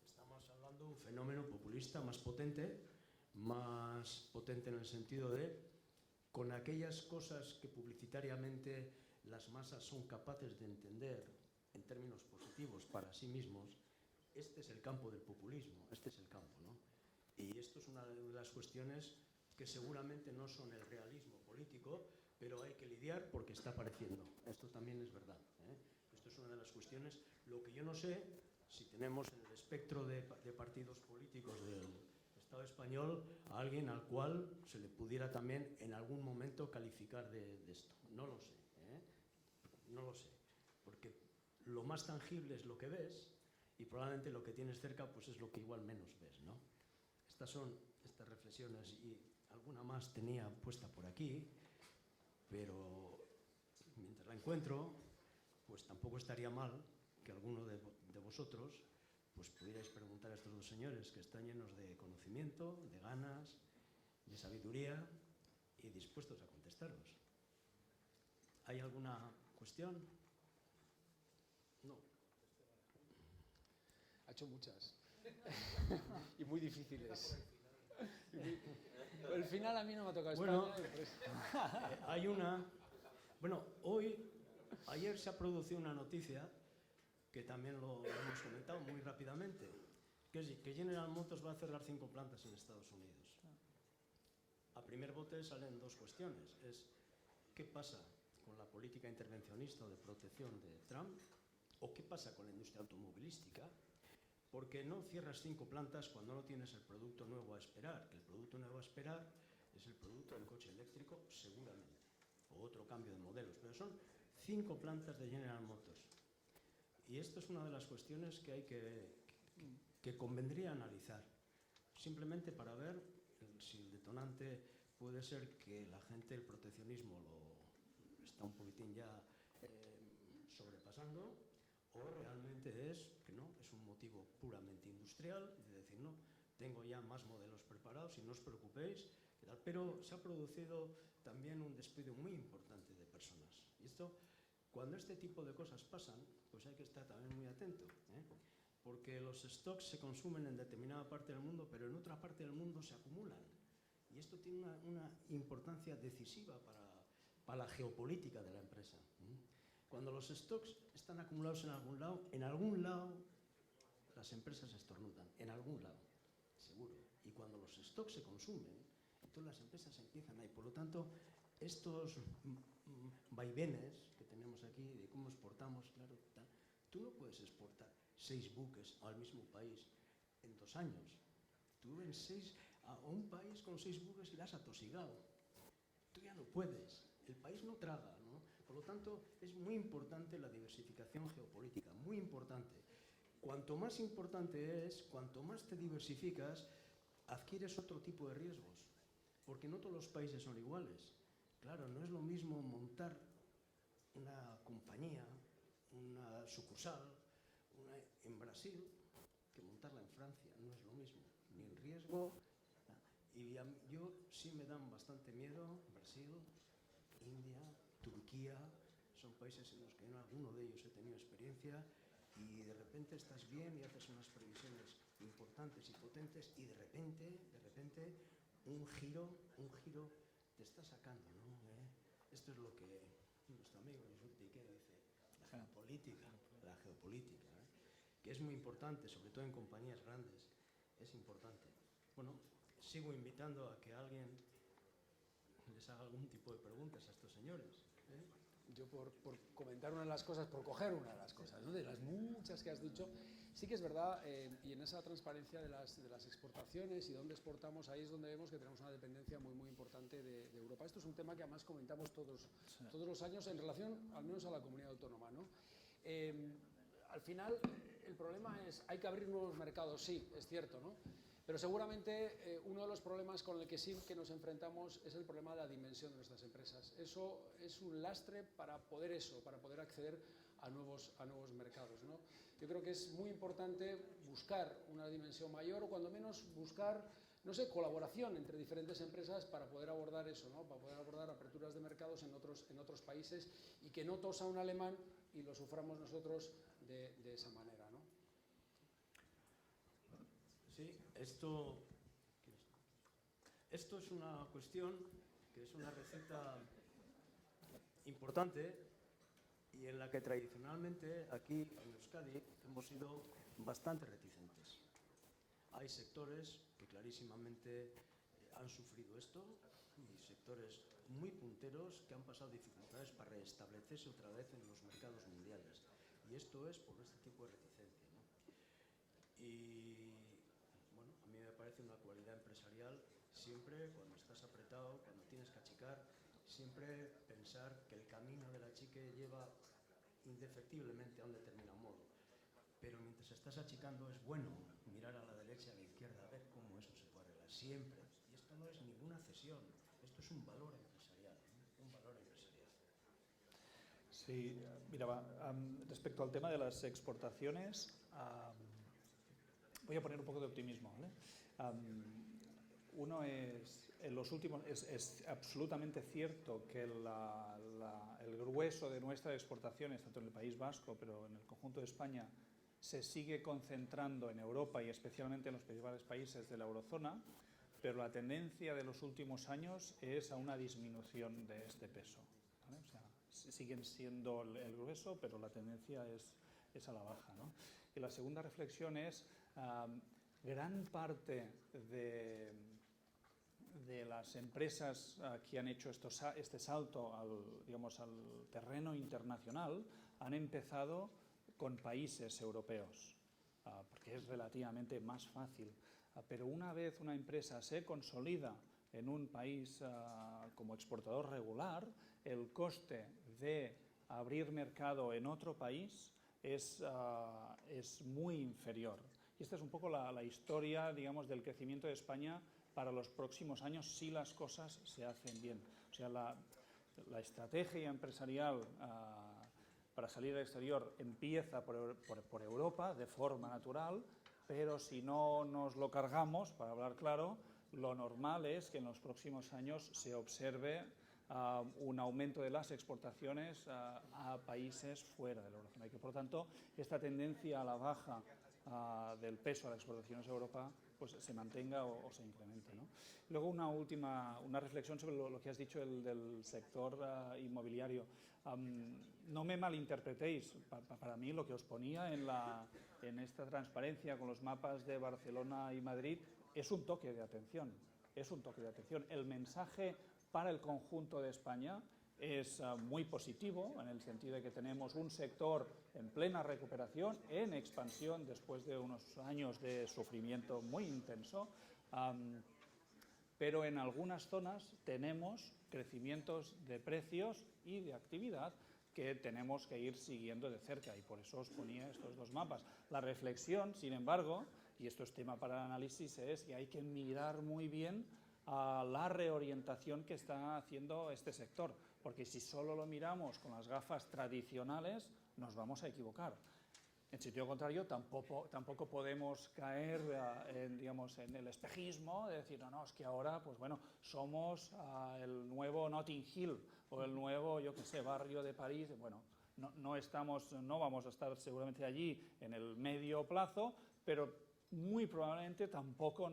Estamos hablando de un fenómeno populista más potente en el sentido de con aquellas cosas que publicitariamente las masas son capaces de entender en términos positivos para sí mismos. Este es el campo del populismo, este es el campo, ¿no? Y esto es una de las cuestiones que seguramente no son el realismo político, pero hay que lidiar porque está apareciendo. Esto también es verdad, ¿eh? Esto es una de las cuestiones. Lo que yo no sé, si tenemos en el espectro de partidos políticos del Estado español a alguien al cual se le pudiera también en algún momento calificar de esto. No lo sé, ¿eh? No lo sé. Porque lo más tangible es lo que ves y probablemente lo que tienes cerca pues es lo que igual menos ves, ¿no? Estas son estas reflexiones y alguna más tenía puesta por aquí, pero mientras la encuentro, pues tampoco estaría mal que alguno de vosotros pues pudierais preguntar a estos dos señores que están llenos de conocimiento, de ganas, de sabiduría y dispuestos a contestaros. ¿Hay alguna cuestión? No. Ha hecho muchas. Y muy difíciles. El final a mí no me ha tocado Bueno, España. Pues... hay una... Bueno, ayer se ha producido una noticia que también lo hemos comentado muy rápidamente, que es que General Motors va a cerrar 5 plantas en Estados Unidos. A primer bote salen dos cuestiones. Es ¿qué pasa con la política intervencionista o de protección de Trump? ¿O qué pasa con la industria automovilística? Porque no cierras 5 plantas cuando no tienes el producto nuevo a esperar. Que el producto nuevo a esperar es el producto del coche eléctrico, seguramente, o otro cambio de modelos. Pero son 5 plantas de General Motors. Y esto es una de las cuestiones que hay que convendría analizar, simplemente para ver si el detonante puede ser que la gente el proteccionismo lo está un poquitín ya sobrepasando, o realmente es que no, es un motivo puramente industrial, de decir, no, tengo ya más modelos preparados y no os preocupéis, pero se ha producido también un despido muy importante de personas. Y esto, cuando este tipo de cosas pasan, pues hay que estar también muy atento, ¿eh? Porque los stocks se consumen en determinada parte del mundo, pero en otra parte del mundo se acumulan. Y esto tiene una importancia decisiva para la geopolítica de la empresa. Cuando los stocks están acumulados en algún lado las empresas estornudan, en algún lado, seguro. Y cuando los stocks se consumen, entonces las empresas empiezan ahí. Por lo tanto, estos vaivenes que tenemos aquí de cómo exportamos, claro, tú no puedes exportar 6 buques al mismo país en 2 años. Tú a un país con 6 buques le has atosigado. Tú ya no puedes. El país no traga, ¿no? Por lo tanto, es muy importante la diversificación geopolítica, muy importante. Cuanto más importante es, cuanto más te diversificas, adquieres otro tipo de riesgos, porque no todos los países son iguales. Claro, no es lo mismo montar una compañía, una sucursal, en Brasil, que montarla en Francia, no es lo mismo, ni el riesgo. Y yo sí me dan bastante miedo Brasil, India, Turquía, son países en los que en alguno de ellos he tenido experiencia y de repente estás bien y haces unas previsiones importantes y potentes y de repente un giro te está sacando, ¿no? Esto es lo que nuestro amigo Jesús Piquero dice, la geopolítica, que es muy importante, sobre todo en compañías grandes, es importante. Bueno, sigo invitando a que alguien les haga algún tipo de preguntas a estos señores. Yo por comentar una de las cosas, por coger una de las cosas, ¿no? De las muchas que has dicho, sí que es verdad, y en esa transparencia de las exportaciones y dónde exportamos, ahí es donde vemos que tenemos una dependencia muy importante de Europa. Esto es un tema que además comentamos todos los años en relación al menos a la comunidad autónoma, ¿no? Al final el problema es, hay que abrir nuevos mercados, sí, es cierto, ¿no? Pero seguramente uno de los problemas con el que sí que nos enfrentamos es el problema de la dimensión de nuestras empresas. Eso es un lastre para poder acceder a nuevos mercados, ¿no? Yo creo que es muy importante buscar una dimensión mayor o cuando menos buscar, no sé, colaboración entre diferentes empresas para poder abordar eso, ¿no? Para poder abordar aperturas de mercados en otros países y que no tosa un alemán y lo suframos nosotros de esa manera, ¿no? Sí, esto es una cuestión que es una receta importante y en la que tradicionalmente aquí en Euskadi hemos sido bastante reticentes. hay sectores que clarísimamente han sufrido esto y sectores muy punteros que han pasado dificultades para restablecerse otra vez en los mercados mundiales. Y esto es por este tipo de reticencia, ¿no? Y bueno, a mí me parece una cualidad empresarial siempre, cuando estás apretado, cuando tienes que achicar, siempre pensar que el camino del achique lleva indefectiblemente a un determinado modo. Pero mientras estás achicando es bueno mirar a la derecha y a la izquierda, a ver cómo eso se puede arreglar, siempre. Y esto no es ninguna cesión, esto es un valor empresarial, ¿no? Un valor empresarial. Sí, mira, respecto al tema de las exportaciones, voy a poner un poco de optimismo, ¿vale? Uno es, en los últimos, es absolutamente cierto que el grueso de nuestras exportaciones, tanto en el País Vasco, pero en el conjunto de España, se sigue concentrando en Europa y especialmente en los principales países de la eurozona, pero la tendencia de los últimos años es a una disminución de este peso, ¿vale? O sea, siguen siendo el grueso, pero la tendencia es a la baja, ¿no? Y la segunda reflexión es, gran parte de las empresas que han hecho este salto al terreno internacional han empezado con países europeos, porque es relativamente más fácil. Pero una vez una empresa se consolida en un país como exportador regular, el coste de abrir mercado en otro país es muy inferior. Y esta es un poco la historia, digamos, del crecimiento de España para los próximos años si las cosas se hacen bien. O sea, la estrategia empresarial para salir al exterior empieza por Europa de forma natural, pero si no nos lo cargamos, para hablar claro, lo normal es que en los próximos años se observe un aumento de las exportaciones a países fuera de la eurozona y que, por lo tanto, esta tendencia a la baja del peso a las exportaciones a Europa pues se mantenga o se incremente, ¿no? Luego una reflexión sobre lo que has dicho del sector inmobiliario. No me malinterpretéis, para mí lo que os ponía en esta transparencia con los mapas de Barcelona y Madrid es un toque de atención, El mensaje para el conjunto de España es muy positivo, en el sentido de que tenemos un sector en plena recuperación, en expansión, después de unos años de sufrimiento muy intenso, pero en algunas zonas tenemos crecimientos de precios y de actividad que tenemos que ir siguiendo de cerca, y por eso os ponía estos dos mapas. La reflexión, sin embargo, y esto es tema para el análisis, es que hay que mirar muy bien a la reorientación que está haciendo este sector, porque si solo lo miramos con las gafas tradicionales nos vamos a equivocar. En sentido contrario, tampoco podemos caer en el espejismo de decir, no, es que ahora pues bueno, somos el nuevo Notting Hill o el nuevo, yo qué sé, barrio de París. Bueno, no vamos a estar seguramente allí en el medio plazo, pero muy probablemente tampoco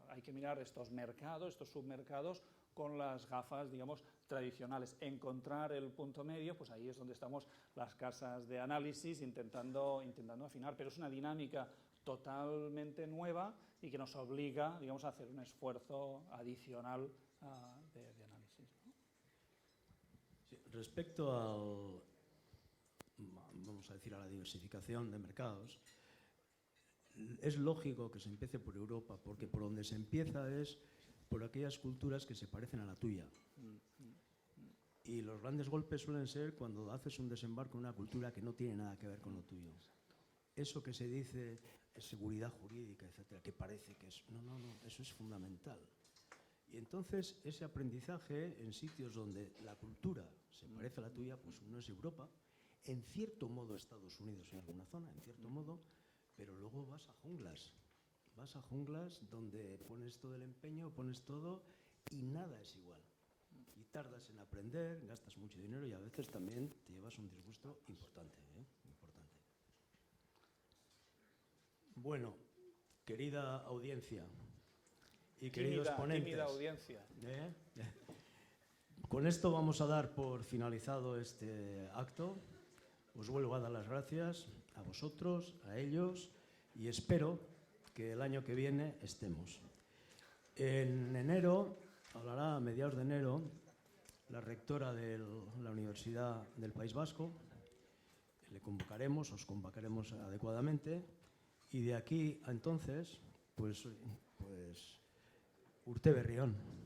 hay que mirar estos mercados, estos submercados, con las gafas, digamos, tradicionales. Encontrar el punto medio, pues ahí es donde estamos las casas de análisis intentando afinar, pero es una dinámica totalmente nueva y que nos obliga, digamos, a hacer un esfuerzo adicional de análisis, ¿no? Sí, respecto vamos a decir, a la diversificación de mercados, es lógico que se empiece por Europa, porque por donde se empieza es por aquellas culturas que se parecen a la tuya. Y los grandes golpes suelen ser cuando haces un desembarco en una cultura que no tiene nada que ver con lo tuyo. Eso que se dice seguridad jurídica, etcétera, que parece que es... No, eso es fundamental. Y entonces ese aprendizaje en sitios donde la cultura se parece a la tuya, pues uno es Europa, en cierto modo Estados Unidos en alguna zona, en cierto modo, pero luego vas a junglas donde pones todo el empeño, pones todo y nada es igual. Y tardas en aprender, gastas mucho dinero y a veces también te llevas un disgusto importante, importante. Bueno, querida audiencia y queridos ponentes. Tímida audiencia. Con esto vamos a dar por finalizado este acto. Os vuelvo a dar las gracias a vosotros, a ellos, y espero que el año que viene estemos. En enero, hablará a mediados de enero, la rectora de la Universidad del País Vasco. Le convocaremos, os convocaremos adecuadamente, y de aquí a entonces, pues Urte Berrión.